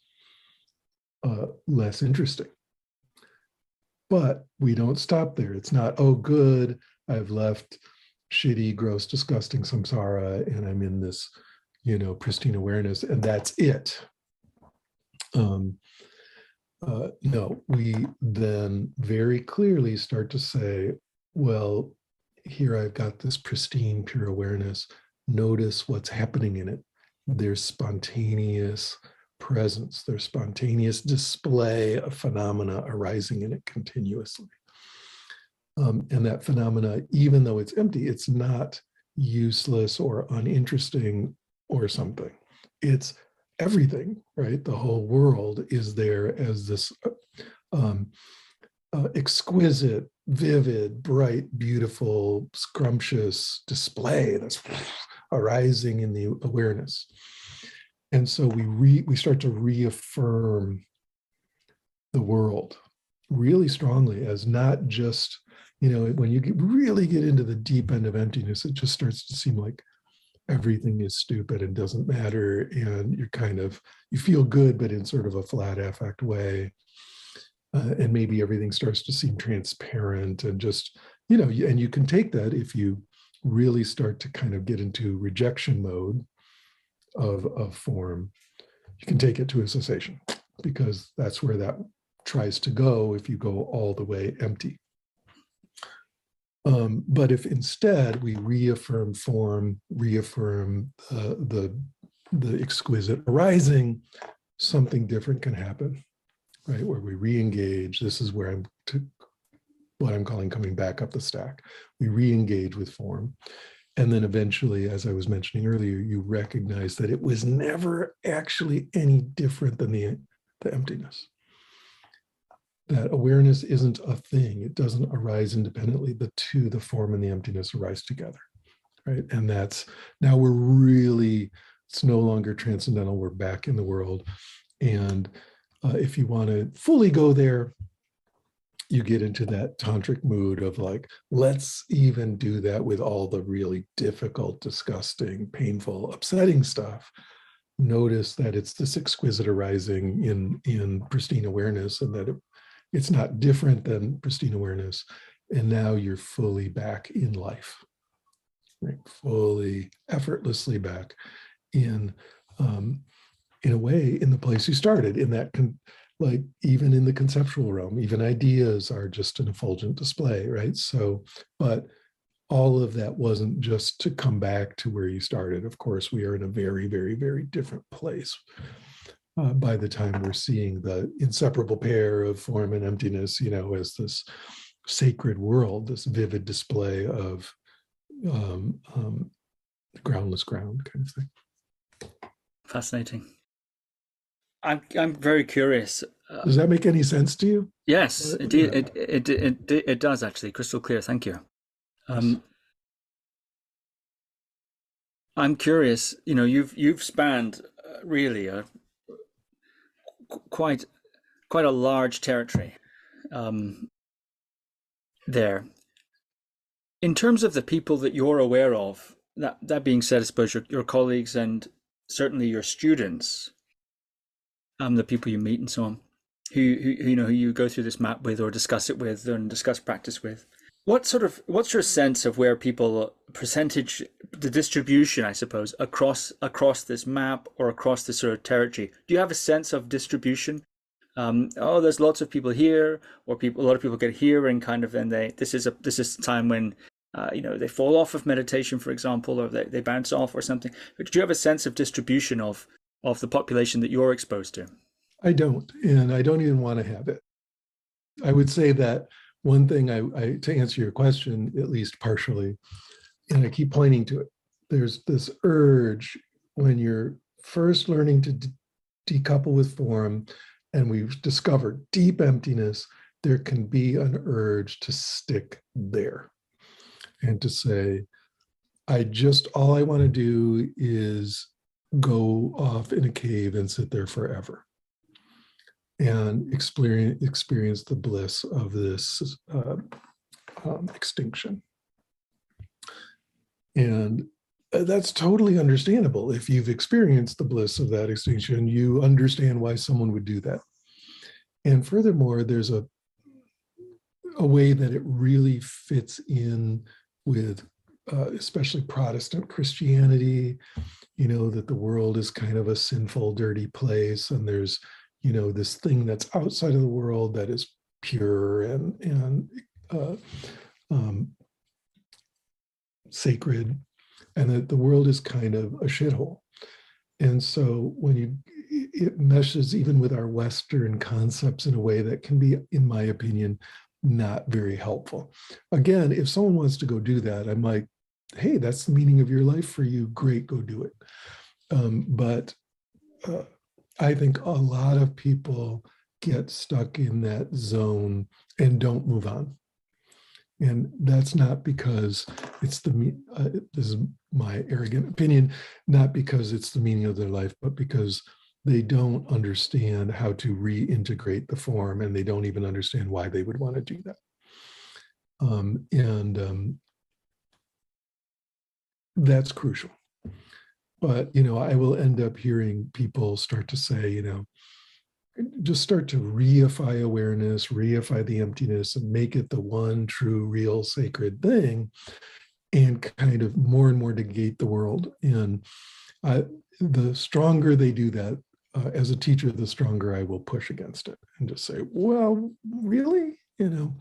less interesting. But we don't stop there. It's not, oh, good, I've left shitty, gross, disgusting samsara, and I'm in this, pristine awareness, and that's it. No, we then very clearly start to say, well, here I've got this pristine, pure awareness. Notice what's happening in it. There's spontaneous presence. There's spontaneous display of phenomena arising in it continuously. And that phenomena, even though it's empty, it's not useless or uninteresting or something. It's everything, right? The whole world is there as this exquisite, vivid, bright, beautiful, scrumptious display that's arising in the awareness. And so we start to reaffirm the world really strongly as not just, when you really get into the deep end of emptiness, it just starts to seem like everything is stupid and doesn't matter, and you feel good, but in sort of a flat affect way, and maybe everything starts to seem transparent and just, and you can take that if you really start to kind of get into rejection mode of form, you can take it to a cessation, because that's where that tries to go if you go all the way empty. But if instead we reaffirm form, reaffirm the exquisite arising, something different can happen, right? Where we re-engage. This is where what I'm calling coming back up the stack. We re-engage with form. And then eventually, as I was mentioning earlier, you recognize that it was never actually any different than the emptiness. That awareness isn't a thing. It doesn't arise independently. The form and the emptiness arise together, right? And that's, now it's no longer transcendental. We're back in the world. And if you want to fully go there, you get into that tantric mood of like, let's even do that with all the really difficult, disgusting, painful, upsetting stuff. Notice that it's this exquisite arising in pristine awareness, and that it's not different than pristine awareness. And now you're fully back in life, right? Fully, effortlessly back in a way, in the place you started, in that like even in the conceptual realm, even ideas are just an effulgent display, right? So, but all of that wasn't just to come back to where you started. Of course, we are in a very, very, very different place by the time we're seeing the inseparable pair of form and emptiness, as this sacred world, this vivid display of groundless ground kind of thing. Fascinating. I'm very curious. Does that make any sense to you? Yes, it does actually. Crystal clear. Thank you. Yes. I'm curious. You've spanned really quite a large territory there. In terms of the people that you're aware of, that being said, I suppose your colleagues and certainly your students, the people you meet and so on, who you go through this map with or discuss it with and discuss practice with. What's your sense of where people percentage, the distribution, I suppose, across this map or across this sort of territory? Do you have a sense of distribution? There's lots of people here, or a lot of people get here and kind of then this is a time when they fall off of meditation, for example, or they bounce off or something. But do you have a sense of distribution of the population that you're exposed to? I don't, and I don't even want to have it. I would say that one thing to answer your question, at least partially, and I keep pointing to it, there's this urge when you're first learning to decouple with form, and we've discovered deep emptiness, there can be an urge to stick there and to say, all I want to do is go off in a cave and sit there forever and experience the bliss of this extinction. And that's totally understandable. If you've experienced the bliss of that extinction, you understand why someone would do that. And furthermore, there's a way that it really fits in with especially Protestant Christianity, that the world is kind of a sinful, dirty place, and there's this thing that's outside of the world that is pure and sacred, and that the world is kind of a shithole. And so it meshes even with our Western concepts in a way that can be, in my opinion, not very helpful. Again, if someone wants to go do that, I'm like, hey, that's the meaning of your life for you. Great, go do it. But I think a lot of people get stuck in that zone and don't move on. And that's not because this is my arrogant opinion, not because it's the meaning of their life, but because they don't understand how to reintegrate the form, and they don't even understand why they would want to do that. That's crucial. But, I will end up hearing people start to say, just start to reify awareness, reify the emptiness, and make it the one true, real, sacred thing, and kind of more and more negate the world. And the stronger they do that, as a teacher, the stronger I will push against it and just say, well, really? And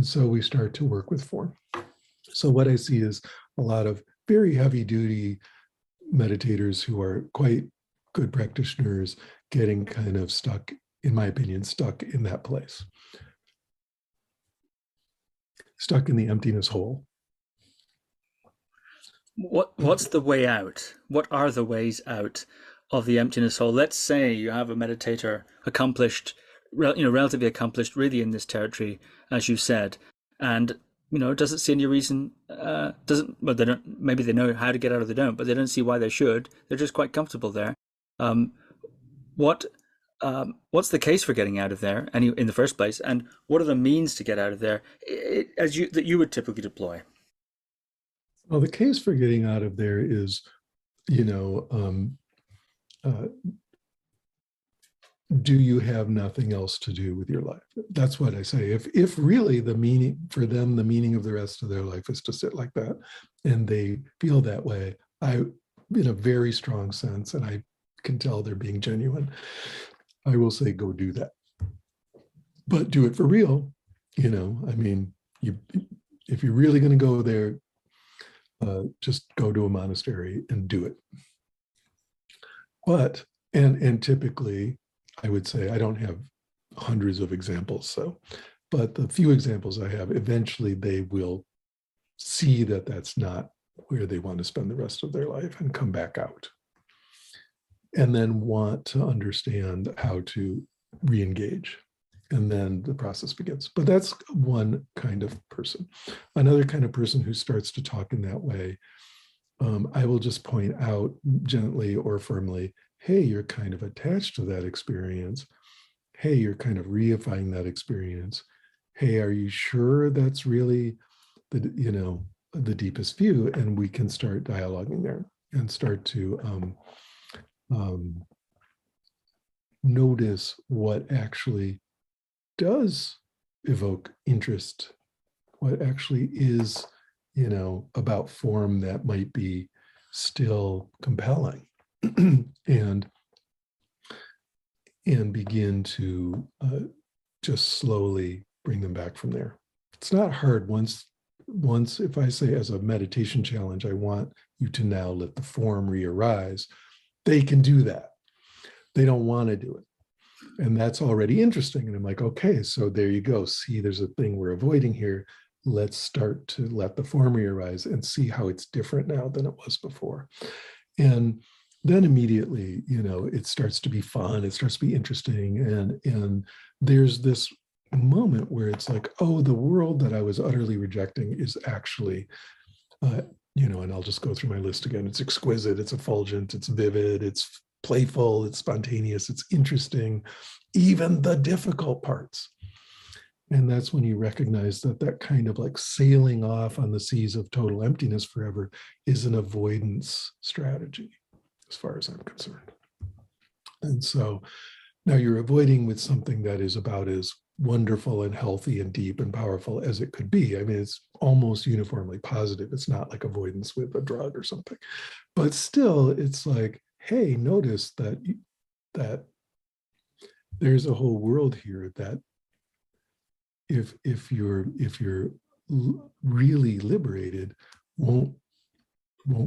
so we start to work with form. So what I see is a lot of very heavy duty meditators who are quite good practitioners getting kind of stuck, in my opinion, stuck in that place. Stuck in the emptiness hole. What's the way out? What are the ways out of the emptiness hole? Let's say you have a meditator relatively accomplished, really in this territory, as you said, and doesn't see any reason. They don't. Maybe they know how to get out, or they don't, but they don't see why they should. They're just quite comfortable there. What's the case for getting out of there, in the first place, and what are the means to get out of there, that you would typically deploy? Well, the case for getting out of there is, do you have nothing else to do with your life? That's what I say. If really the meaning for them, the meaning of the rest of their life is to sit like that, and they feel that way, in a very strong sense, and I can tell they're being genuine, I will say, go do that. but do it for real. I mean, if you're really going to go there, just go to a monastery and do it. But, and typically, I would say I don't have hundreds of examples, but the few examples I have, eventually they will see that that's not where they want to spend the rest of their life and come back out. And then want to understand how to re-engage. And then the process begins. But that's one kind of person. Another kind of person who starts to talk in that way, I will just point out gently or firmly, hey, you're kind of attached to that experience. Hey, you're kind of reifying that experience. Hey, are you sure that's really the deepest view? And we can start dialoguing there and start to notice what actually does evoke interest, what actually is, about form that might be still compelling, and begin to just slowly bring them back from there. It's not hard. Once, if I say as a meditation challenge, I want you to now let the form re-arise, they can do that. They don't want to do it. And that's already interesting. And I'm like, okay, so there you go. See, there's a thing we're avoiding here. Let's start to let the form re-arise and see how it's different now than it was before. And then immediately, it starts to be fun. It starts to be interesting. And there's this moment where it's like, oh, the world that I was utterly rejecting is actually, and I'll just go through my list again. It's exquisite, it's effulgent, it's vivid, it's playful, it's spontaneous, it's interesting, even the difficult parts. And that's when you recognize that kind of like sailing off on the seas of total emptiness forever is an avoidance strategy, as far as I'm concerned. And so now you're avoiding with something that is about as wonderful and healthy and deep and powerful as it could be. I mean, it's almost uniformly positive. It's not like avoidance with a drug or something, but still it's like, hey, notice that there's a whole world here that if you're really liberated, won't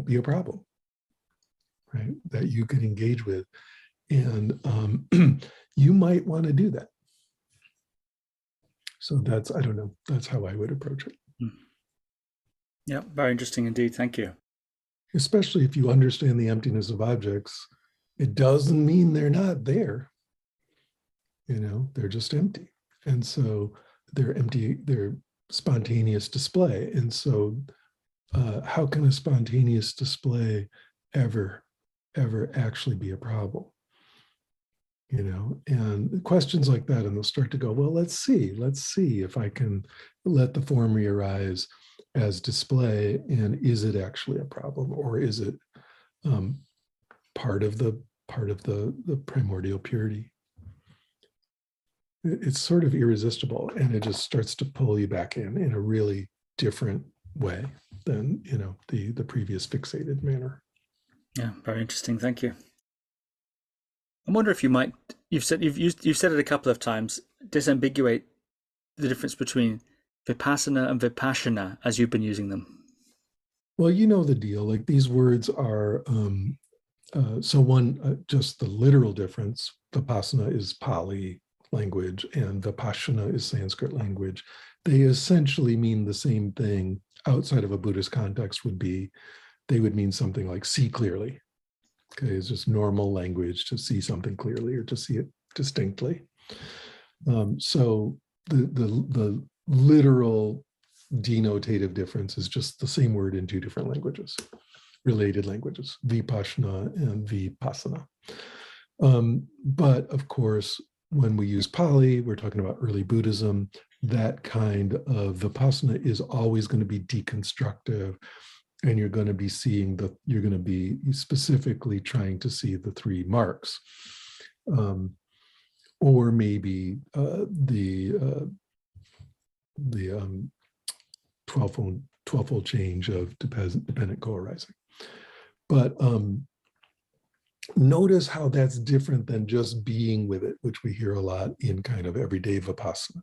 be a problem, right? That you can engage with, and you might want to do that. So that's, I don't know, that's how I would approach it. Yeah, very interesting indeed. Thank you. Especially if you understand the emptiness of objects, it doesn't mean they're not there. They're just empty. And so they're empty, they're spontaneous display. And so how can a spontaneous display ever actually be a problem? And questions like that, and they'll start to go, well, let's see if I can let the form re-arise as display, and is it actually a problem, or is it part of the primordial purity? It's sort of irresistible, and it just starts to pull you back in a really different way than the previous fixated manner. Yeah, very interesting. Thank you. I wonder if you've said it a couple of times, disambiguate the difference between Vipassana and Vipassana as you've been using them. Well, you know the deal. Like, these words are, so one, just the literal difference, Vipassana is Pali language and Vipassana is Sanskrit language. They essentially mean the same thing. Outside of a Buddhist context they would mean something like see clearly. Okay, it's just normal language to see something clearly or to see it distinctly. So the literal denotative difference is just the same word in two different languages, related languages, Vipassana and Vipassana. But of course, when we use Pali, we're talking about early Buddhism. That kind of Vipassana is always going to be deconstructive. And you're going to be you're going to be specifically trying to see the three marks, or maybe the 12-fold change of dependent co-arising. But Notice how that's different than just being with it, which we hear a lot in kind of everyday Vipassana.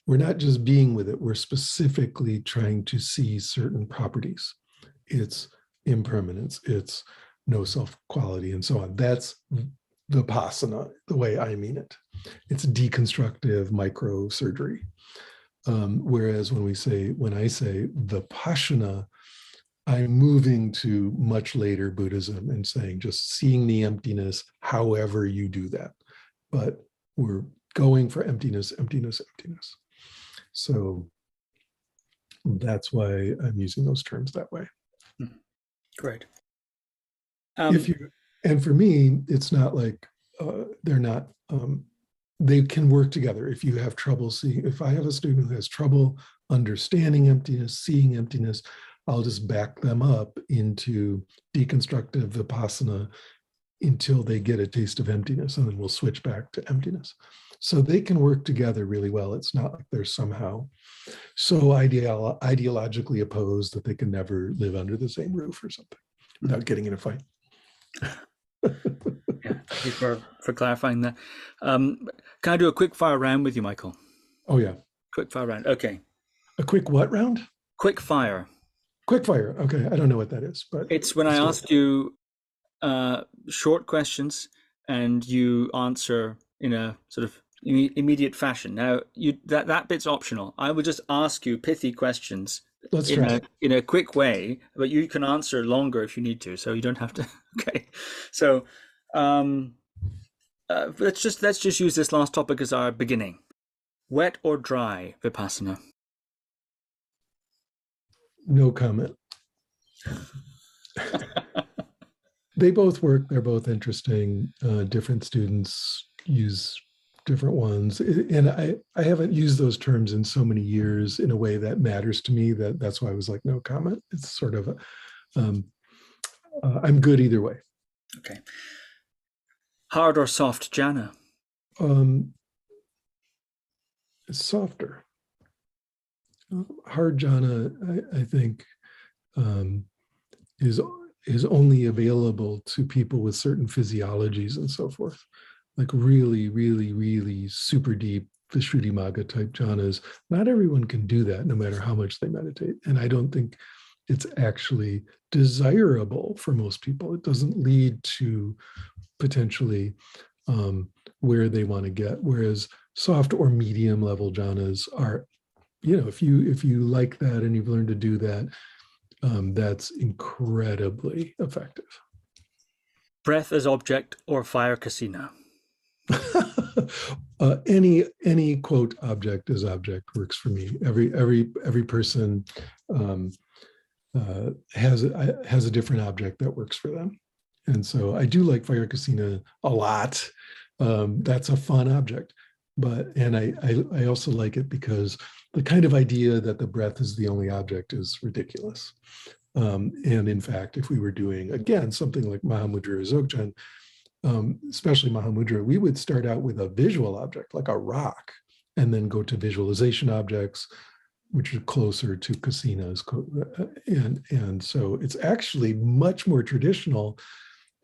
We're not just being with it, we're specifically trying to see certain properties. It's impermanence, it's no self-quality, and so on. That's Vipassana, the way I mean it. It's deconstructive microsurgery. Whereas when I say Vipassana, I'm moving to much later Buddhism and saying just seeing the emptiness, however you do that. But we're going for emptiness, emptiness, emptiness. So that's why I'm using those terms that way. Great. And for me, it's not like they're not, they can work together. If you have trouble seeing, if I have a student who has trouble understanding emptiness, seeing emptiness, I'll just back them up into deconstructive Vipassana until they get a taste of emptiness, and then we'll switch back to emptiness. So they can work together really well. It's not like they're somehow so ideologically opposed that they can never live under the same roof or something without getting in a fight. Yeah, thank you for clarifying that. Can I do a quick fire round with you, Michael? Oh, yeah. Quick fire round. Okay. A quick what round? Quick fire. Quick fire. Okay. I don't know what that is, but it's when I ask you short questions and you answer in a sort of immediate fashion. Now, that bit's optional. I would just ask you pithy questions in a quick way, but you can answer longer if you need to, so you don't have to. Okay. So let's just use this last topic as our beginning. Wet or dry Vipassana? No comment. They both work. They're both interesting. Different students use different ones. And I haven't used those terms in so many years in a way that matters to me that's why I was like, no comment. It's sort of, I'm good either way. Okay. Hard or soft jhana? It's softer. Hard jhana, I think, is only available to people with certain physiologies and so forth, like really, really, really super deep Visuddhimagga type jhanas. Not everyone can do that, no matter how much they meditate. And I don't think it's actually desirable for most people. It doesn't lead to potentially where they want to get. Whereas soft or medium level jhanas are, if you like that and you've learned to do that, that's incredibly effective. Breath as object or fire kasina? Any quote object as object works for me. Every person has a different object that works for them, and so I do like fire kasina a lot. That's a fun object, and I also like it because the kind of idea that the breath is the only object is ridiculous. And in fact, if we were doing, again, something like Mahamudra or Dzogchen, especially Mahamudra, we would start out with a visual object, like a rock, and then go to visualization objects, which are closer to kasinas. And so it's actually much more traditional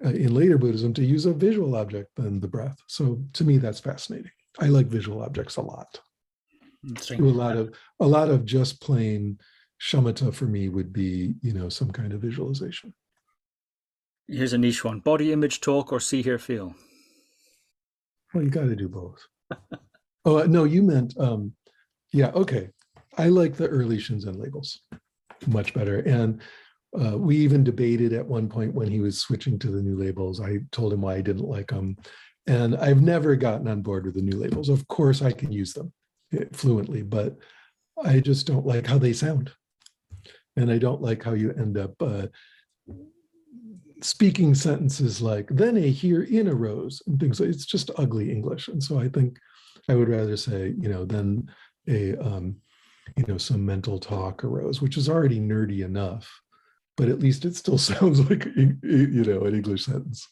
in later Buddhism to use a visual object than the breath. So to me, that's fascinating. I like visual objects a lot. A lot of just plain shamatha for me would be, some kind of visualization. Here's a niche one: body image talk or see, hear, feel? Well, you got to do both. Oh, no, you meant, yeah, okay. I like the early Shinzen labels much better. And we even debated at one point when he was switching to the new labels. I told him why I didn't like them. And I've never gotten on board with the new labels. Of course, I can use them fluently, but I just don't like how they sound. And I don't like how you end up speaking sentences like, then a herein arose, and things like, it's just ugly English. And so I think I would rather say, then a, some mental talk arose, which is already nerdy enough, but at least it still sounds like, an English sentence.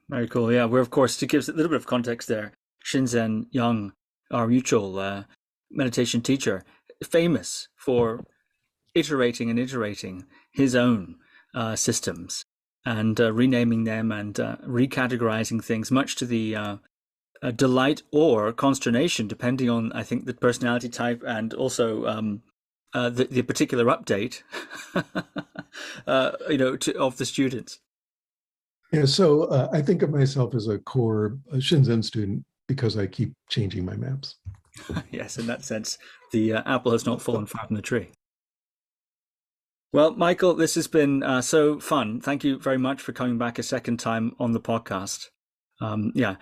Very cool. Yeah, we're, of course, to give a little bit of context there, Shinzen Young, our mutual meditation teacher, famous for iterating his own systems. and renaming them and recategorizing things, much to the delight or consternation, depending on, I think, the personality type and also the particular update, of the students. Yeah, so I think of myself as a core Shinzen student because I keep changing my maps. Yes, in that sense, the apple has not fallen far from the tree. Well, Michael, this has been so fun. Thank you very much for coming back a second time on the podcast.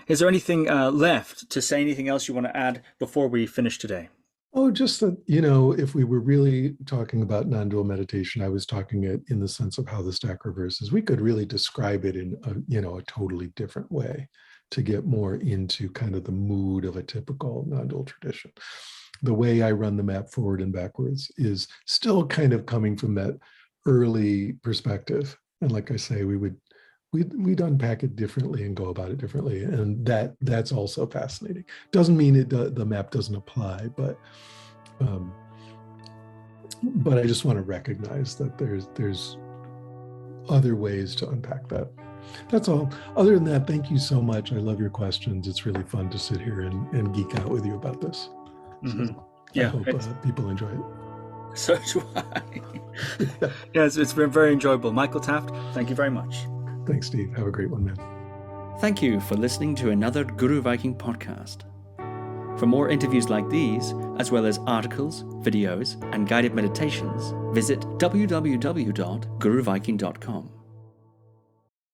Is there anything left to say? Anything else you want to add before we finish today? Oh, just that, if we were really talking about non-dual meditation, I was talking it in the sense of how the stack reverses. We could really describe it in a totally different way to get more into kind of the mood of a typical non-dual tradition. The way I run the map forward and backwards is still kind of coming from that early perspective. And like I say, we'd unpack it differently and go about it differently. And that's also fascinating. Doesn't mean the map doesn't apply, but I just want to recognize that there's other ways to unpack that. That's all. Other than that, thank you so much. I love your questions. It's really fun to sit here and geek out with you about this. Mm-hmm. So yeah, I hope people enjoy it. So do I. Yes, it's been very enjoyable. Michael Taft, thank you very much. Thanks, Steve. Have a great one, man. Thank you for listening to another Guru Viking podcast. For more interviews like these, as well as articles, videos, and guided meditations, visit www.guruviking.com.